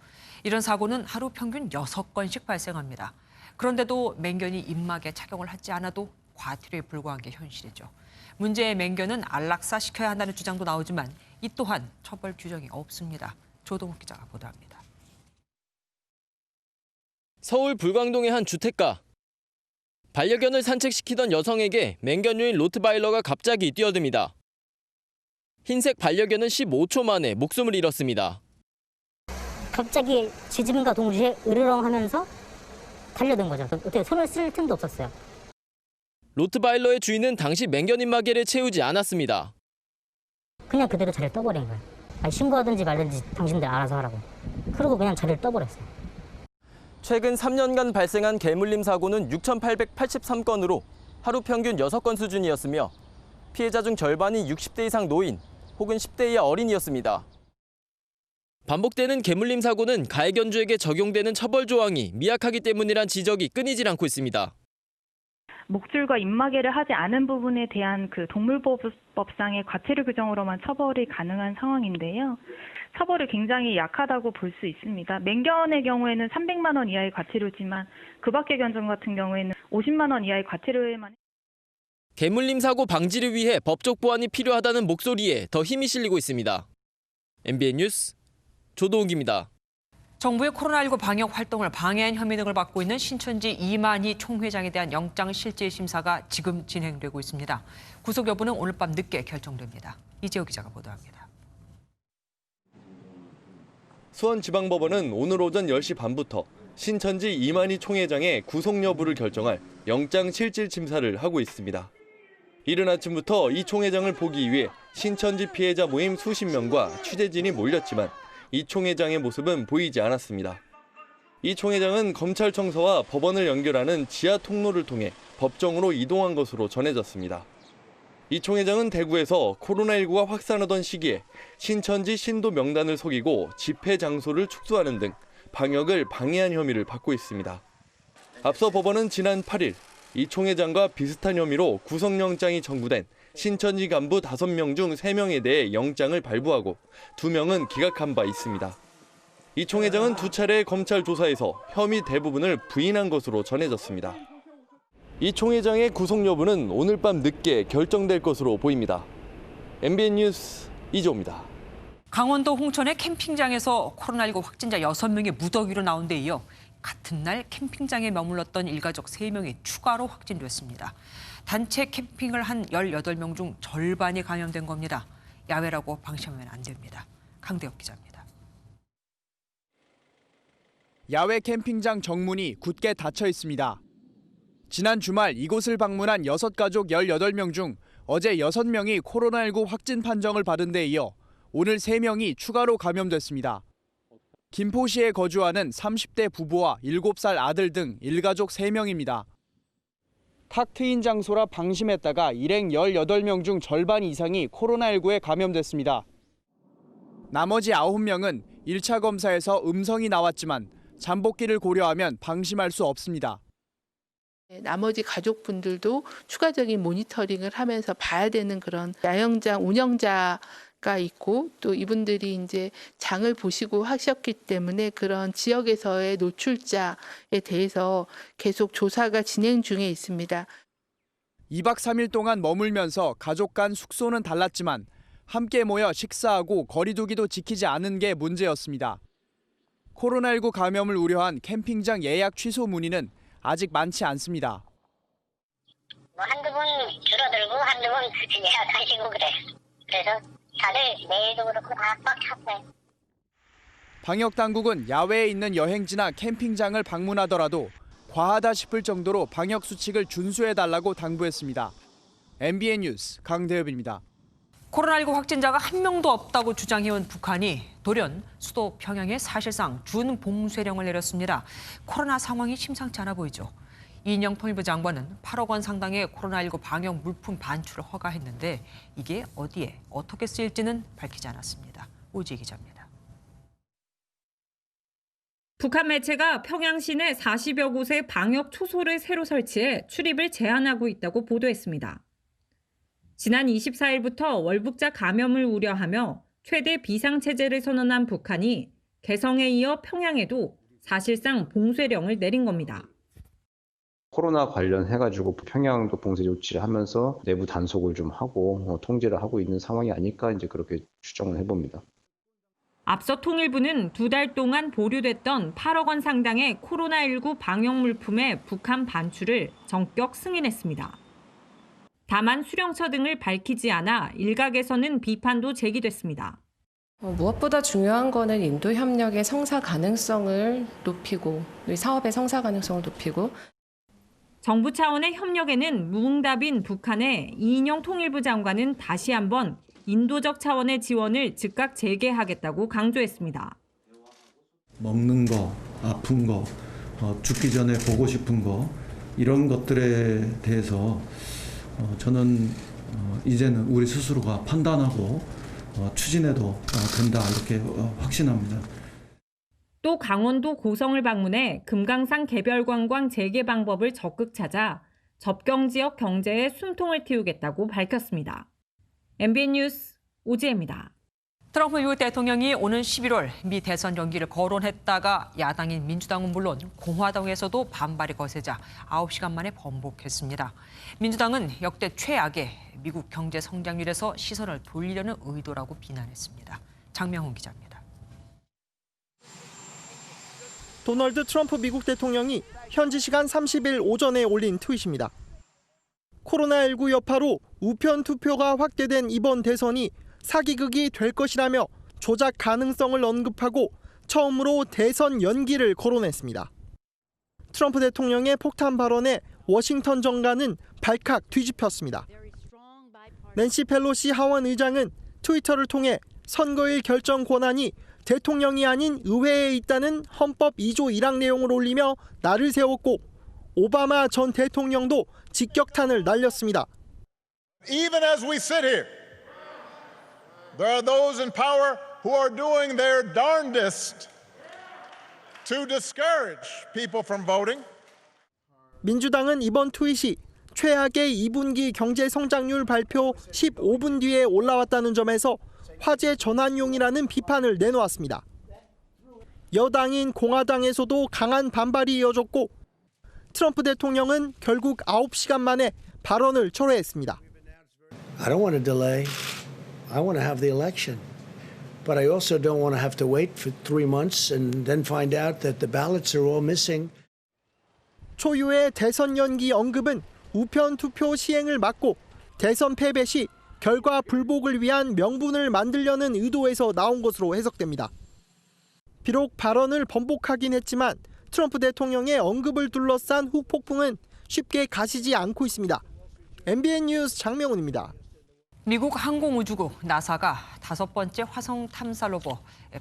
이런 사고는 하루 평균 6건씩 발생합니다. 그런데도 맹견이 입마개 착용을 하지 않아도 과태료에 불과한 게 현실이죠. 문제의 맹견은 안락사시켜야 한다는 주장도 나오지만 이 또한 처벌 규정이 없습니다. 조동욱 기자가 보도합니다. 서울 불광동의 한 주택가. 반려견을 산책시키던 여성에게 맹견류인 로트바일러가 갑자기 뛰어듭니다. 흰색 반려견은 15초 만에 목숨을 잃었습니다. 갑자기 짖음과 동시에 으르렁 하면서 달려든 거죠. 어떻게 손을 쓸 틈도 없었어요. 로트바일러의 주인은 당시 맹견 입마개를 채우지 않았습니다. 그냥 그대로 자리를 떠버린 거예요. 아니, 신고하든지 말든지 당신들 알아서 하라고. 그러고 그냥 자리를 떠버렸어요. 최근 3년간 발생한 개물림 사고는 6,883건으로 하루 평균 6건 수준이었으며 피해자 중 절반이 60대 이상 노인 혹은 10대 이하 어린이였습니다. 반복되는 개물림 사고는 가해견주에게 적용되는 처벌 조항이 미약하기 때문이란 지적이 끊이질 않고 있습니다. 목줄과 입마개를 하지 않은 부분에 대한 그 동물보호법상의 과태료 규정으로만 처벌이 가능한 상황인데요. 처벌이 굉장히 약하다고 볼 수 있습니다. 맹견의 경우에는 300만 원 이하의 과태료지만 그 밖의 견종 같은 경우에는 50만 원 이하의 과태료에만. 개물림 사고 방지를 위해 법적 보완이 필요하다는 목소리에 더 힘이 실리고 있습니다. MBN 뉴스 조동욱입니다. 정부의 코로나19 방역 활동을 방해한 혐의 등을 받고 있는 신천지 이만희 총회장에 대한 영장실질심사가 지금 진행되고 있습니다. 구속 여부는 오늘 밤 늦게 결정됩니다. 이재호 기자가 보도합니다. 수원지방법원은 오늘 오전 10시 반부터 신천지 이만희 총회장의 구속 여부를 결정할 영장실질심사를 하고 있습니다. 이른 아침부터 이 총회장을 보기 위해 신천지 피해자 모임 수십 명과 취재진이 몰렸지만 이 총회장의 모습은 보이지 않았습니다. 이 총회장은 검찰청사와 법원을 연결하는 지하 통로를 통해 법정으로 이동한 것으로 전해졌습니다. 이 총회장은 대구에서 코로나19가 확산하던 시기에 신천지 신도 명단을 속이고 집회 장소를 축소하는 등 방역을 방해한 혐의를 받고 있습니다. 앞서 법원은 지난 8일 이 총회장과 비슷한 혐의로 구속영장이 청구된 신천지 간부 5명 중 3명에 대해 영장을 발부하고 2명은 기각한 바 있습니다. 이 총회장은 2차례 검찰 조사에서 혐의 대부분을 부인한 것으로 전해졌습니다. 이 총회장의 구속 여부는 오늘 밤 늦게 결정될 것으로 보입니다. MBN 뉴스 이조입니다. 강원도 홍천의 캠핑장에서 코로나19 확진자 6명이 무더기로 나온 데 이어 같은 날 캠핑장에 머물렀던 일가족 3명이 추가로 확진됐습니다. 단체 캠핑을 한 18명 중 절반이 감염된 겁니다. 야외라고 방심하면 안 됩니다. 강대혁 기자입니다. 야외 캠핑장 정문이 굳게 닫혀 있습니다. 지난 주말 이곳을 방문한 6가족 18명 중 어제 6명이 코로나19 확진 판정을 받은 데 이어 오늘 3명이 추가로 감염됐습니다. 김포시에 거주하는 30대 부부와 7살 아들 등 일가족 3명입니다. 탁 트인 장소라 방심했다가 일행 18명 중 절반 이상이 코로나19에 감염됐습니다. 나머지 9명은 1차 검사에서 음성이 나왔지만 잠복기를 고려하면 방심할 수 없습니다. 나머지 가족분들도 추가적인 모니터링을 하면서 봐야 되는 그런 야영장 운영자가 있고 또 이분들이 이제 장을 보시고 하셨기 때문에 그런 지역에서의 노출자에 대해서 계속 조사가 진행 중에 있습니다. 2박 3일 동안 머물면서 가족 간 숙소는 달랐지만 함께 모여 식사하고 거리 두기도 지키지 않은 게 문제였습니다. 코로나19 감염을 우려한 캠핑장 예약 취소 문의는 아직 많지 않습니다. 한두 번 줄어들고 한두 번 예약하시고 그래. 그래서 다들 내일도 그렇고 다 꽉 찼어요. 방역 당국은 야외에 있는 여행지나 캠핑장을 방문하더라도 과하다 싶을 정도로 방역 수칙을 준수해달라고 당부했습니다. MBN 뉴스 강대엽입니다. 코로나19 확진자가 한 명도 없다고 주장해온 북한이 돌연 수도 평양에 사실상 준봉쇄령을 내렸습니다. 코로나 상황이 심상치 않아 보이죠. 이인영 통일부 장관은 8억 원 상당의 코로나19 방역 물품 반출을 허가했는데 이게 어디에 어떻게 쓰일지는 밝히지 않았습니다. 오지희 기자입니다. 북한 매체가 평양 시내 40여 곳에 방역 초소를 새로 설치해 출입을 제한하고 있다고 보도했습니다. 지난 24일부터 월북자 감염을 우려하며 최대 비상체제를 선언한 북한이 개성에 이어 평양에도 사실상 봉쇄령을 내린 겁니다. 코로나 관련해가지고 평양도 봉쇄 조치를 하면서 내부 단속을 좀 하고 통제를 하고 있는 상황이 아닐까 이제 그렇게 추정을 해봅니다. 앞서 통일부는 2달 동안 보류됐던 8억 원 상당의 코로나19 방역 물품의 북한 반출을 전격 승인했습니다. 다만 수령처 등을 밝히지 않아 일각에서는 비판도 제기됐습니다. 무엇보다 중요한 거는 인도 협력의 성사 가능성을 높이고 사업의 성사 가능성을 높이고 정부 차원의 협력에는 무응답인 북한의 이인영 통일부 장관은 다시 한번 인도적 차원의 지원을 즉각 재개하겠다고 강조했습니다. 먹는 거, 아픈 거, 죽기 전에 보고 싶은 거 이런 것들에 대해서 저는 이제는 우리 스스로가 판단하고 추진해도 된다 이렇게 확신합니다. 또 강원도 고성을 방문해 금강산 개별관광 재개 방법을 적극 찾아 접경지역 경제에 숨통을 틔우겠다고 밝혔습니다. MBN 뉴스 오지혜입니다. 트럼프 미국 대통령이 오는 11월 미 대선 연기를 거론했다가 야당인 민주당은 물론 공화당에서도 반발이 거세자 9시간 만에 번복했습니다. 민주당은 역대 최악의 미국 경제 성장률에서 시선을 돌리려는 의도라고 비난했습니다. 장명훈 기자입니다. 도널드 트럼프 미국 대통령이 현지 시간 30일 오전에 올린 트윗입니다. 코로나19 여파로 우편 투표가 확대된 이번 대선이 사기극이 될 것이라며 조작 가능성을 언급하고 처음으로 대선 연기를 거론했습니다. 트럼프 대통령의 폭탄 발언에 워싱턴 정가는 발칵 뒤집혔습니다. 낸시 펠로시 하원 의장은 트위터를 통해 선거일 결정 권한이 대통령이 아닌 의회에 있다는 헌법 2조 1항 내용을 올리며 날을 세웠고 오바마 전 대통령도 직격탄을 날렸습니다. Even as we sit here, there are those in power who are doing their darndest to discourage people from voting. 민주당은 이번 트윗이 최악의 2분기 경제 성장률 발표 15분 뒤에 올라왔다는 점에서 화제 전환용이라는 비판을 내놓았습니다. 여당인 공화당에서도 강한 반발이 이어졌고 트럼프 대통령은 결국 9시간 만에 발언을 철회했습니다. I don't want to delay. I want to have the election. But I also don't want to have to wait for 3 months and then find out that the ballots are all missing. 초유의 대선 연기 언급은 우편 투표 시행을 막고 대선 패배 시 결과 불복을 위한 명분을 만들려는 의도에서 나온 것으로 해석됩니다. 비록 발언을 번복하긴 했지만 트럼프 대통령의 언급을 둘러싼 후폭풍은 쉽게 가시지 않고 있습니다. MBN 뉴스 장명훈입니다. 미국 항공우주국 나사가 5번째 화성 탐사 로봇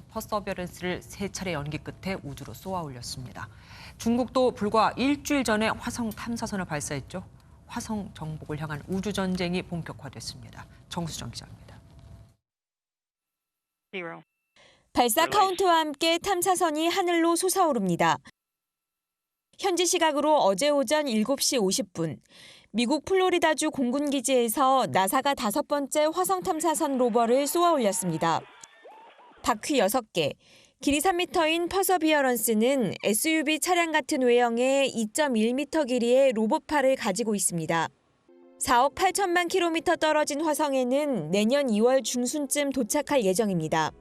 퍼서비어런스를 3차례 연기 끝에 우주로 쏘아 올렸습니다. 중국도 불과 일주일 전에 화성 탐사선을 발사했죠. 화성 정복을 향한 우주 전쟁이 본격화됐습니다. 정수정 기자입니다. 발사 카운트와 함께 탐사선이 하늘로 솟아오릅니다. 현지 시각으로 어제 오전 7시 50분, 미국 플로리다주 공군기지에서 나사가 5번째 화성 탐사선 로버를 쏘아 올렸습니다. 바퀴 6개, 길이 3m인 퍼서비어런스는 SUV 차량 같은 외형의 2.1m 길이의 로봇팔을 가지고 있습니다. 4억 8천만 킬로미터 떨어진 화성에는 내년 2월 중순쯤 도착할 예정입니다.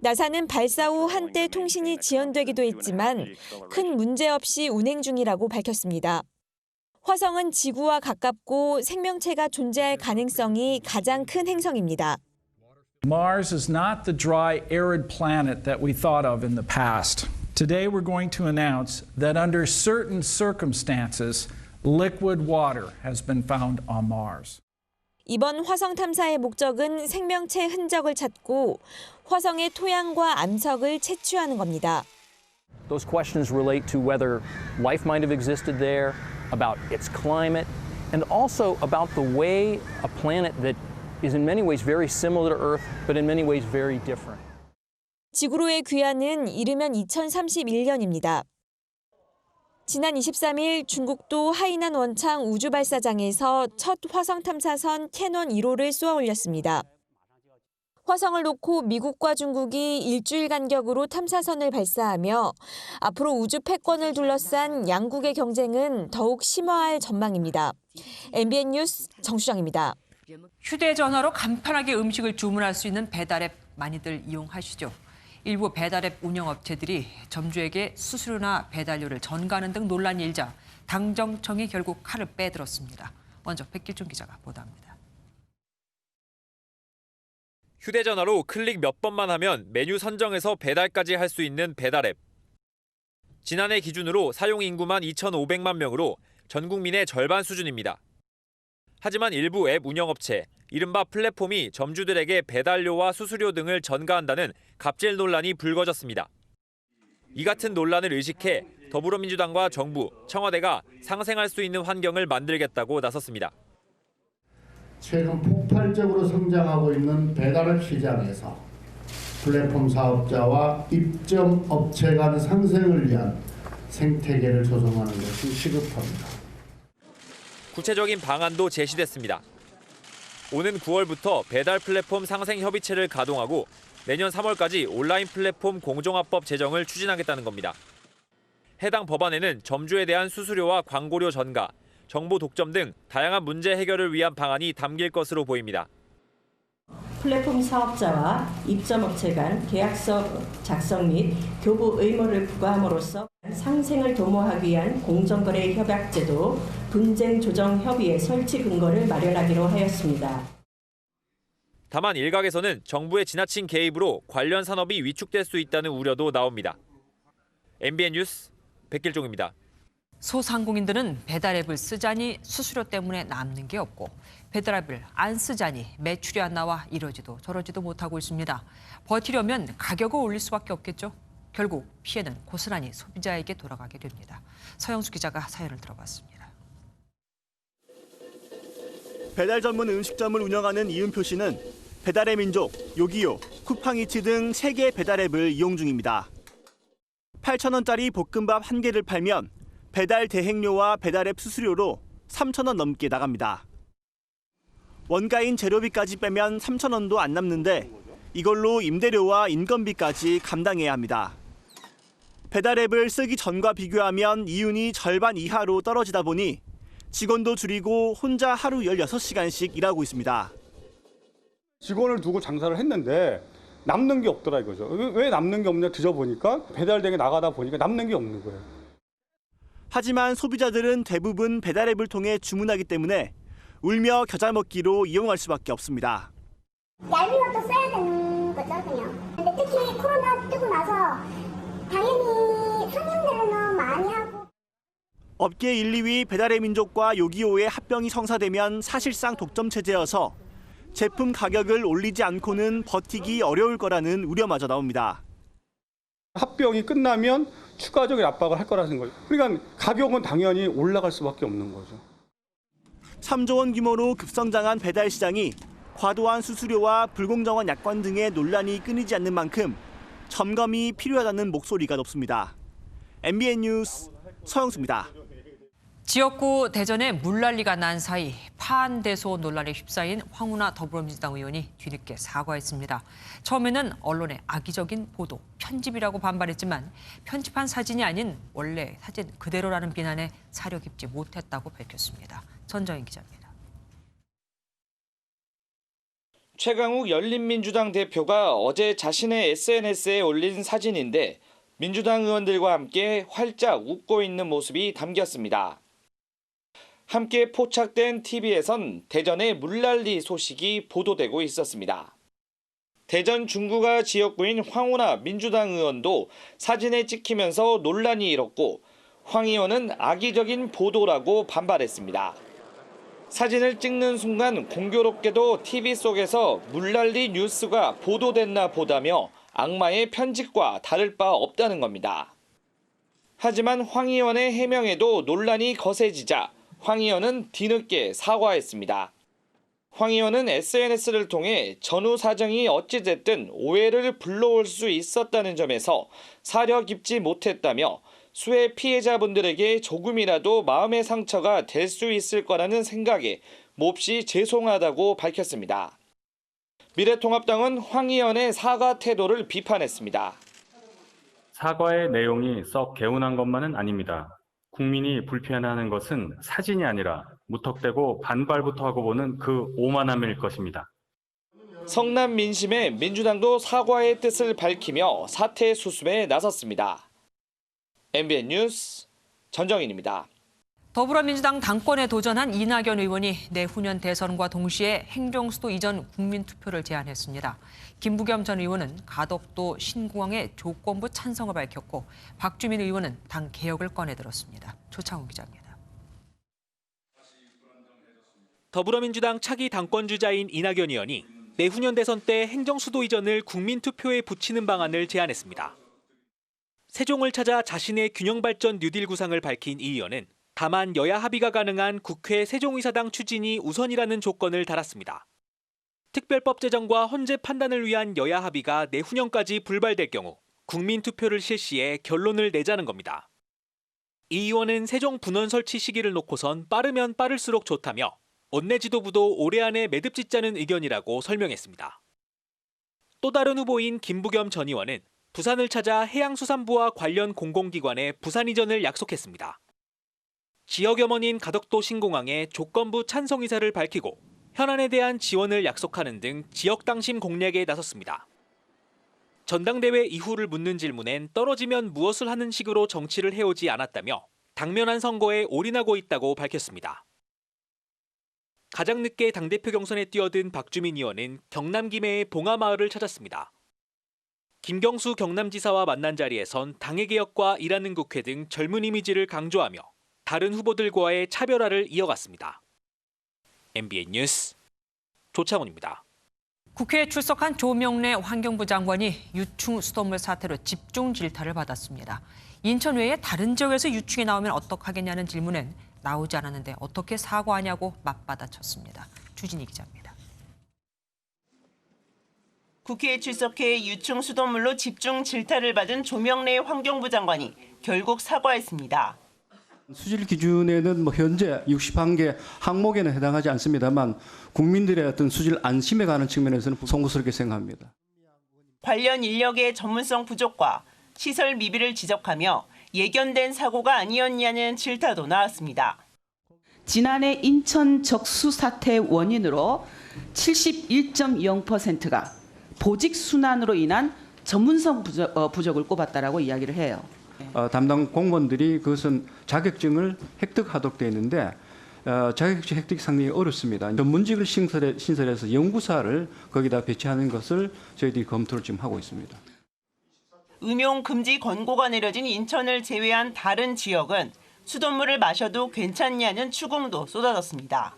나사는 발사 후 한때 통신이 지연되기도 했지만 큰 문제 없이 운행 중이라고 밝혔습니다. 화성은 지구와 가깝고 생명체가 존재할 가능성이 가장 큰 행성입니다. Mars is not the dry, arid planet that we thought of in the past. Today we're going to announce that under certain circumstances, liquid water has been found on Mars. 이번 화성 탐사의 목적은 생명체 흔적을 찾고 화성의 토양과 암석을 채취하는 겁니다. Those questions relate to whether life might have existed there, about its climate, and also about the way a planet that is in many ways very similar to Earth, but in many ways very different. 지구로의 귀환은 이르면 2031년입니다. 지난 23일 중국도 하이난 원창 우주발사장에서 첫 화성 탐사선 캐논 1호를 쏘아 올렸습니다. 화성을 놓고 미국과 중국이 일주일 간격으로 탐사선을 발사하며 앞으로 우주 패권을 둘러싼 양국의 경쟁은 더욱 심화할 전망입니다. MBN 뉴스 정수정입니다. 휴대전화로 간편하게 음식을 주문할 수 있는 배달앱 많이들 이용하시죠. 일부 배달앱 운영업체들이 점주에게 수수료나 배달료를 전가하는 등 논란이 일자 당정청이 결국 칼을 빼들었습니다. 먼저 백길준 기자가 보도합니다. 휴대전화로 클릭 몇 번만 하면 메뉴 선정에서 배달까지 할 수 있는 배달앱. 지난해 기준으로 사용 인구만 2,500만 명으로 전 국민의 절반 수준입니다. 하지만 일부 앱 운영업체, 이른바 플랫폼이 점주들에게 배달료와 수수료 등을 전가한다는 갑질 논란이 불거졌습니다. 이 같은 논란을 의식해 더불어민주당과 정부, 청와대가 상생할 수 있는 환경을 만들겠다고 나섰습니다. 최근 폭발적으로 성장하고 있는 배달앱 시장에서 플랫폼 사업자와 입점 업체 간 상생을 위한 생태계를 조성하는 것이 시급합니다. 구체적인 방안도 제시됐습니다. 오는 9월부터 배달 플랫폼 상생 협의체를 가동하고 내년 3월까지 온라인 플랫폼 공정화법 제정을 추진하겠다는 겁니다. 해당 법안에는 점주에 대한 수수료와 광고료 전가, 정보 독점 등 다양한 문제 해결을 위한 방안이 담길 것으로 보입니다. 플랫폼 사업자와 입점업체 간 계약서 작성 및 교부 의무를 부과함으로써 상생을 도모하기 위한 공정거래 협약제도 분쟁 조정 협의회 설치 근거를 마련하기로 하였습니다. 다만 일각에서는 정부의 지나친 개입으로 관련 산업이 위축될 수 있다는 우려도 나옵니다. MBN 뉴스 백길종입니다. 소상공인들은 배달앱을 쓰자니 수수료 때문에 남는 게 없고 배달앱을 안 쓰자니 매출이 안 나와 이러지도 저러지도 못하고 있습니다. 버티려면 가격을 올릴 수밖에 없겠죠. 결국 피해는 고스란히 소비자에게 돌아가게 됩니다. 서영수 기자가 사연을 들어봤습니다. 배달 전문 음식점을 운영하는 이은표 씨는 배달의 민족, 요기요, 쿠팡이츠 등 3개 배달앱을 이용 중입니다. 8,000원짜리 볶음밥 1개를 팔면 배달 대행료와 배달앱 수수료로 3,000원 넘게 나갑니다. 원가인 재료비까지 빼면 3,000원도 안 남는데 이걸로 임대료와 인건비까지 감당해야 합니다. 배달앱을 쓰기 전과 비교하면 이윤이 절반 이하로 떨어지다 보니 직원도 줄이고 혼자 하루 16시간씩 일하고 있습니다. 직원을 두고 장사를 했는데 남는 게 없더라 이거죠. 왜 남는 게 없냐 뒤져보니까 배달되게 나가다 보니까 남는 게 없는 거예요. 하지만 소비자들은 대부분 배달앱을 통해 주문하기 때문에 울며 겨자 먹기로 이용할 수밖에 없습니다. 얇은 것도 써야 되는 거거든요. 근데 특히 코로나 뜨고 나서 당연히 손님들은 너무 많이 하고. 업계 1, 2위 배달의 민족과 요기요의 합병이 성사되면 사실상 독점 체제여서 제품 가격을 올리지 않고는 버티기 어려울 거라는 우려마저 나옵니다. 합병이 끝나면 추가적인 압박을 할 거라는 거죠. 그러니까 가격은 당연히 올라갈 수밖에 없는 거죠. 3조 원 규모로 급성장한 배달 시장이 과도한 수수료와 불공정한 약관 등의 논란이 끊이지 않는 만큼 점검이 필요하다는 목소리가 높습니다. MBN 뉴스 서영수입니다. 지역구 대전에 물난리가 난 사이 파안대소 논란에 휩싸인 황운하 더불어민주당 의원이 뒤늦게 사과했습니다. 처음에는 언론의 악의적인 보도, 편집이라고 반발했지만 편집한 사진이 아닌 원래 사진 그대로라는 비난에 사려 깊지 못했다고 밝혔습니다. 전정인 기자입니다. 최강욱 열린민주당 대표가 어제 자신의 SNS에 올린 사진인데 민주당 의원들과 함께 활짝 웃고 있는 모습이 담겼습니다. 함께 포착된 TV에선 대전의 물난리 소식이 보도되고 있었습니다. 대전 중구가 지역구인 황운하 민주당 의원도 사진에 찍히면서 논란이 일었고 황 의원은 악의적인 보도라고 반발했습니다. 사진을 찍는 순간 공교롭게도 TV 속에서 물난리 뉴스가 보도됐나 보다며 악마의 편집과 다를 바 없다는 겁니다. 하지만 황 의원의 해명에도 논란이 거세지자 황 의원은 뒤늦게 사과했습니다. 황 의원은 SNS를 통해 전후 사정이 어찌됐든 오해를 불러올 수 있었다는 점에서 사려 깊지 못했다며 수해 피해자분들에게 조금이라도 마음의 상처가 될 수 있을 거라는 생각에 몹시 죄송하다고 밝혔습니다. 미래통합당은 황 의원의 사과 태도를 비판했습니다. 사과의 내용이 썩 개운한 것만은 아닙니다. 국민이 불편해하는 것은 사진이 아니라 무턱대고 반발부터 하고 보는 그 오만함일 것입니다. 성남 민심에 민주당도 사과의 뜻을 밝히며 사태 수습에 나섰습니다. MBN 뉴스 전정인입니다. 더불어민주당 당권에 도전한 이낙연 의원이 내후년 대선과 동시에 행정수도 이전 국민투표를 제안했습니다. 김부겸 전 의원은 가덕도 신공항의 조건부 찬성을 밝혔고 박주민 의원은 당 개혁을 꺼내들었습니다. 조창훈 기자입니다. 더불어민주당 차기 당권주자인 이낙연 의원이 내후년 대선 때 행정수도 이전을 국민투표에 붙이는 방안을 제안했습니다. 세종을 찾아 자신의 균형발전 뉴딜 구상을 밝힌 이 의원은 다만 여야 합의가 가능한 국회 세종의사당 추진이 우선이라는 조건을 달았습니다. 특별법 제정과 헌재 판단을 위한 여야 합의가 내후년까지 불발될 경우 국민투표를 실시해 결론을 내자는 겁니다. 이 의원은 세종 분원 설치 시기를 놓고선 빠르면 빠를수록 좋다며 원내 지도부도 올해 안에 매듭 짓자는 의견이라고 설명했습니다. 또 다른 후보인 김부겸 전 의원은 부산을 찾아 해양수산부와 관련 공공기관에 부산 이전을 약속했습니다. 지역 염원인 가덕도 신공항에 조건부 찬성 의사를 밝히고 현안에 대한 지원을 약속하는 등 지역 당심 공략에 나섰습니다. 전당대회 이후를 묻는 질문엔 떨어지면 무엇을 하는 식으로 정치를 해오지 않았다며 당면한 선거에 올인하고 있다고 밝혔습니다. 가장 늦게 당대표 경선에 뛰어든 박주민 의원은 경남 김해의 봉하마을을 찾았습니다. 김경수 경남지사와 만난 자리에선 당의 개혁과 일하는 국회 등 젊은 이미지를 강조하며 다른 후보들과의 차별화를 이어갔습니다. MBN 뉴스 조창훈입니다. 국회에 출석한 조명래 환경부 장관이 유충 수돗물 사태로 집중 질타를 받았습니다. 인천 외에 다른 지역에서 유충이 나오면 어떡하겠냐는 질문엔 나오지 않았는데 어떻게 사과하냐고 맞받아쳤습니다. 주진희 기자입니다. 국회에 출석해 유충 수돗물로 집중 질타를 받은 조명래 환경부 장관이 결국 사과했습니다. 수질 기준에는 현재 61개 항목에는 해당하지 않습니다만 국민들의 어떤 수질 안심에 관한 측면에서는 송구스럽게 생각합니다. 관련 인력의 전문성 부족과 시설 미비를 지적하며 예견된 사고가 아니었냐는 질타도 나왔습니다. 지난해 인천 적수 사태 원인으로 71.0%가 보직 순환으로 인한 전문성 부족을 꼽았다라고 이야기를 해요. 담당 공무원들이 그것은 자격증을 획득하도록 되어 있는데 자격증 획득이 상당히 어렵습니다. 전문직을 신설해서 연구사를 거기다 배치하는 것을 저희들이 검토를 지금 하고 있습니다. 음용 금지 권고가 내려진 인천을 제외한 다른 지역은 수돗물을 마셔도 괜찮냐는 추궁도 쏟아졌습니다.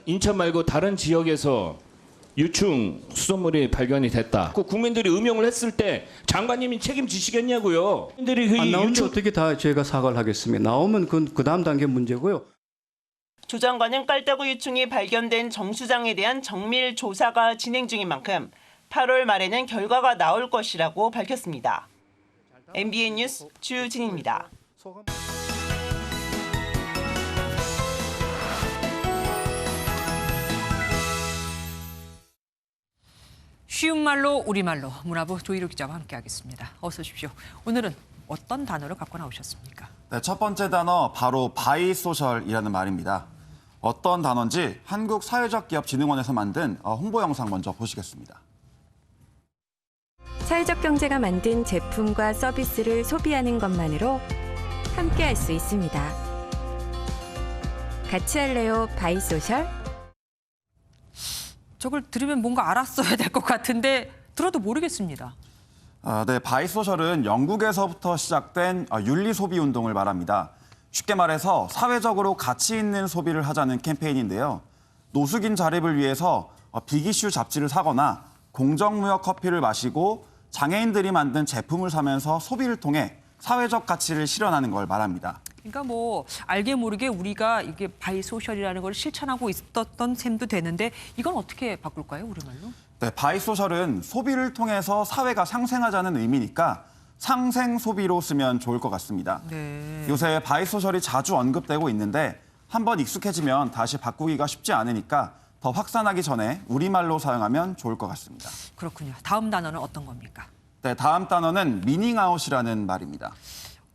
인천 말고 다른 지역에서 유충 수돗물이 발견이 됐다. 국민들이 음용을 했을 때 장관님이 책임지시겠냐고요. 국민들이 안 나오면 어떻게 다 제가 사과를 하겠습니다. 나오면 그 다음 단계 문제고요. 조 장관은 깔따구 유충이 발견된 정수장에 대한 정밀 조사가 진행 중인 만큼 8월 말에는 결과가 나올 것이라고 밝혔습니다. MBN 뉴스 주진입니다. 쉬운 말로 우리말로 문화부 조희루 기자와 함께하겠습니다. 어서 오십시오. 오늘은 어떤 단어를 갖고 나오셨습니까? 네, 첫 번째 단어 바로 바이소셜이라는 말입니다. 어떤 단어인지 한국사회적기업진흥원에서 만든 홍보 영상 먼저 보시겠습니다. 사회적 경제가 만든 제품과 서비스를 소비하는 것만으로 함께할 수 있습니다. 같이 할래요, 바이소셜? 저걸 들으면 뭔가 알았어야 될 것 같은데 들어도 모르겠습니다. 네, 바이소셜은 영국에서부터 시작된 윤리 소비 운동을 말합니다. 쉽게 말해서 사회적으로 가치 있는 소비를 하자는 캠페인인데요. 노숙인 자립을 위해서 빅이슈 잡지를 사거나 공정무역 커피를 마시고 장애인들이 만든 제품을 사면서 소비를 통해 사회적 가치를 실현하는 걸 말합니다. 그러니까 뭐 알게 모르게 우리가 이게 바이소셜이라는 걸 실천하고 있었던 셈도 되는데 이건 어떻게 바꿀까요, 우리말로? 네, 바이소셜은 소비를 통해서 사회가 상생하자는 의미니까 상생 소비로 쓰면 좋을 것 같습니다. 네. 요새 바이소셜이 자주 언급되고 있는데 한번 익숙해지면 다시 바꾸기가 쉽지 않으니까 더 확산하기 전에 우리말로 사용하면 좋을 것 같습니다. 그렇군요. 다음 단어는 어떤 겁니까? 네, 다음 단어는 미닝아웃이라는 말입니다.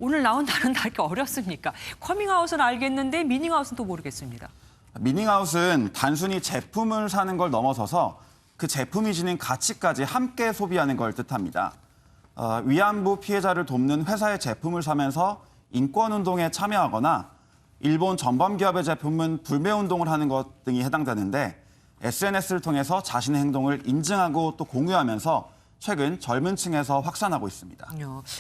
오늘 나온 단어는 다 이렇게 어렵습니까? 커밍아웃은 알겠는데 미닝아웃은 또 모르겠습니다. 미닝아웃은 단순히 제품을 사는 걸 넘어서서 그 제품이 지닌 가치까지 함께 소비하는 걸 뜻합니다. 위안부 피해자를 돕는 회사의 제품을 사면서 인권운동에 참여하거나 일본 전범기업의 제품은 불매운동을 하는 것 등이 해당되는데 SNS를 통해서 자신의 행동을 인증하고 또 공유하면서 최근 젊은 층에서 확산하고 있습니다.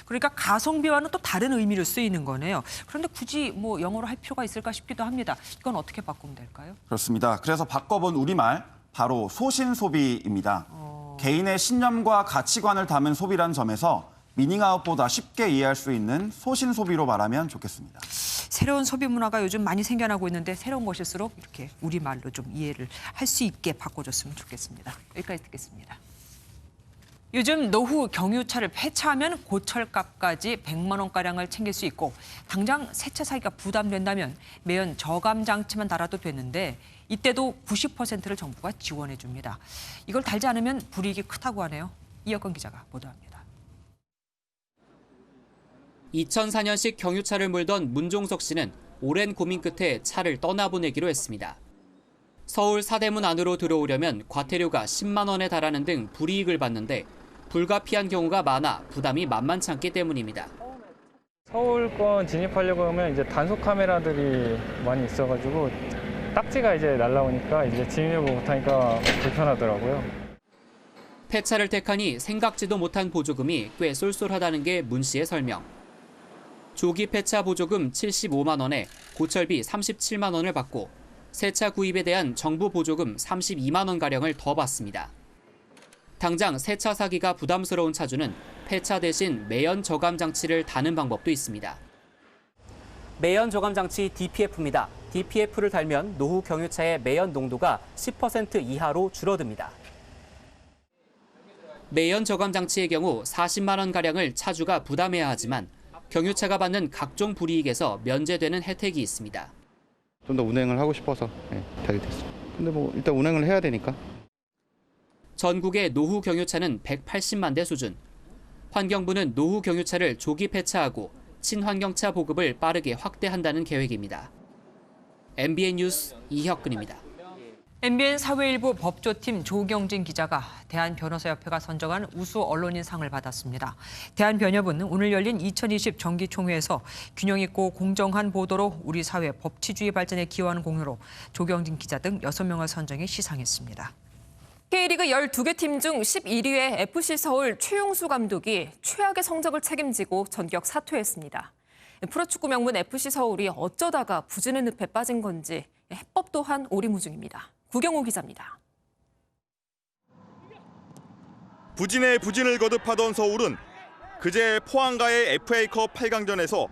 그러니까 가성비와는 또 다른 의미로 쓰이는 거네요. 그런데 굳이 뭐 영어로 할 필요가 있을까 싶기도 합니다. 이건 어떻게 바꾸면 될까요? 그렇습니다. 그래서 바꿔본 우리말 바로 소신소비입니다. 개인의 신념과 가치관을 담은 소비라는 점에서 미닝아웃보다 쉽게 이해할 수 있는 소신소비로 말하면 좋겠습니다. 새로운 소비 문화가 요즘 많이 생겨나고 있는데 새로운 것일수록 이렇게 우리말로 좀 이해를 할 수 있게 바꿔줬으면 좋겠습니다. 여기까지 듣겠습니다. 요즘 노후 경유차를 폐차하면 고철값까지 100만 원가량을 챙길 수 있고 당장 새 차 사기가 부담된다면 매연 저감 장치만 달아도 되는데 이때도 90%를 정부가 지원해 줍니다. 이걸 달지 않으면 불이익이 크다고 하네요. 이혁건 기자가 보도합니다. 2004년식 경유차를 몰던 문종석 씨는 오랜 고민 끝에 차를 떠나보내기로 했습니다. 서울 사대문 안으로 들어오려면 과태료가 10만 원에 달하는 등 불이익을 받는데 불가피한 경우가 많아 부담이 만만치 않기 때문입니다. 서울권 진입하려고 하면 이제 단속 카메라들이 많이 있어가지고 딱지가 이제 날라오니까 이제 진입을 못하니까 불편하더라고요. 폐차를 택하니 생각지도 못한 보조금이 꽤 쏠쏠하다는 게 문 씨의 설명. 조기 폐차 보조금 75만 원에 고철비 37만 원을 받고 새 차 구입에 대한 정부 보조금 32만 원가량을 더 받습니다. 당장 새 차 사기가 부담스러운 차주는 폐차 대신 매연 저감 장치를 다는 방법도 있습니다. 매연 저감 장치 DPF입니다. DPF를 달면 노후 경유차의 매연 농도가 10% 이하로 줄어듭니다. 매연 저감 장치의 경우 40만 원가량을 차주가 부담해야 하지만 경유차가 받는 각종 불이익에서 면제되는 혜택이 있습니다. 좀 더 운행을 하고 싶어서 타게 됐습니다. 근데 뭐 일단 운행을 해야 되니까. 전국의 노후 경유차는 180만 대 수준. 환경부는 노후 경유차를 조기 폐차하고 친환경차 보급을 빠르게 확대한다는 계획입니다. MBN 뉴스 이혁근입니다. MBN 사회일부 법조팀 조경진 기자가 대한변호사협회가 선정한 우수 언론인상을 받았습니다. 대한변협은 오늘 열린 2020 정기총회에서 균형 있고 공정한 보도로 우리 사회 법치주의 발전에 기여하는 공로로 조경진 기자 등 6명을 선정해 시상했습니다. K리그 12개 팀 중 11위의 FC서울 최용수 감독이 최악의 성적을 책임지고 전격 사퇴했습니다. 프로축구 명문 FC서울이 어쩌다가 부진의 늪에 빠진 건지 해법 또한 오리무중입니다. 구경호 기자입니다. 부진에 부진을 거듭하던 서울은 그제 포항과의 FA컵 8강전에서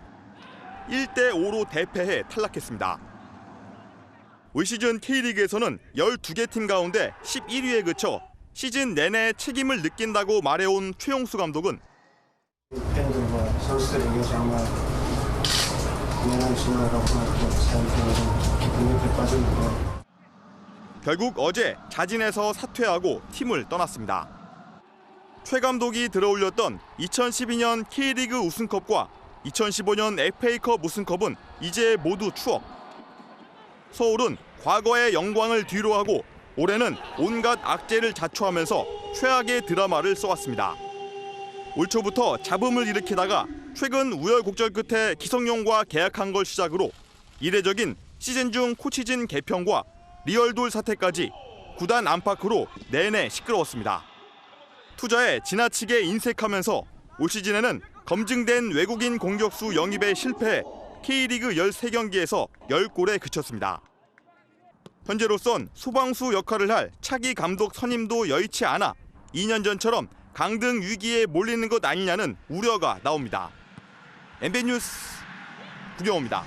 1대5로 대패해 탈락했습니다. 올 시즌 K리그에서는 12개 팀 가운데 11위에 그쳐 시즌 내내 책임을 느낀다고 말해온 최용수 감독은 팬들과 선수들에게 정말 미안한 신화라고 생각하고 깊은 늪에 빠진 것. 결국 어제 자진해서 사퇴하고 팀을 떠났습니다. 최 감독이 들어올렸던 2012년 K리그 우승컵과 2015년 FA컵 우승컵은 이제 모두 추억. 서울은 과거의 영광을 뒤로하고 올해는 온갖 악재를 자초하면서 최악의 드라마를 써왔습니다. 올 초부터 잡음을 일으키다가 최근 우여곡절 끝에 기성용과 계약한 걸 시작으로 이례적인 시즌 중 코치진 개편과 리얼돌 사태까지 구단 안팎으로 내내 시끄러웠습니다. 투자에 지나치게 인색하면서 올 시즌에는 검증된 외국인 공격수 영입에 실패해 K리그 13경기에서 10골에 그쳤습니다. 현재로선 소방수 역할을 할 차기 감독 선임도 여의치 않아 2년 전처럼 강등 위기에 몰리는 것 아니냐는 우려가 나옵니다. MBN 뉴스 구경호입니다.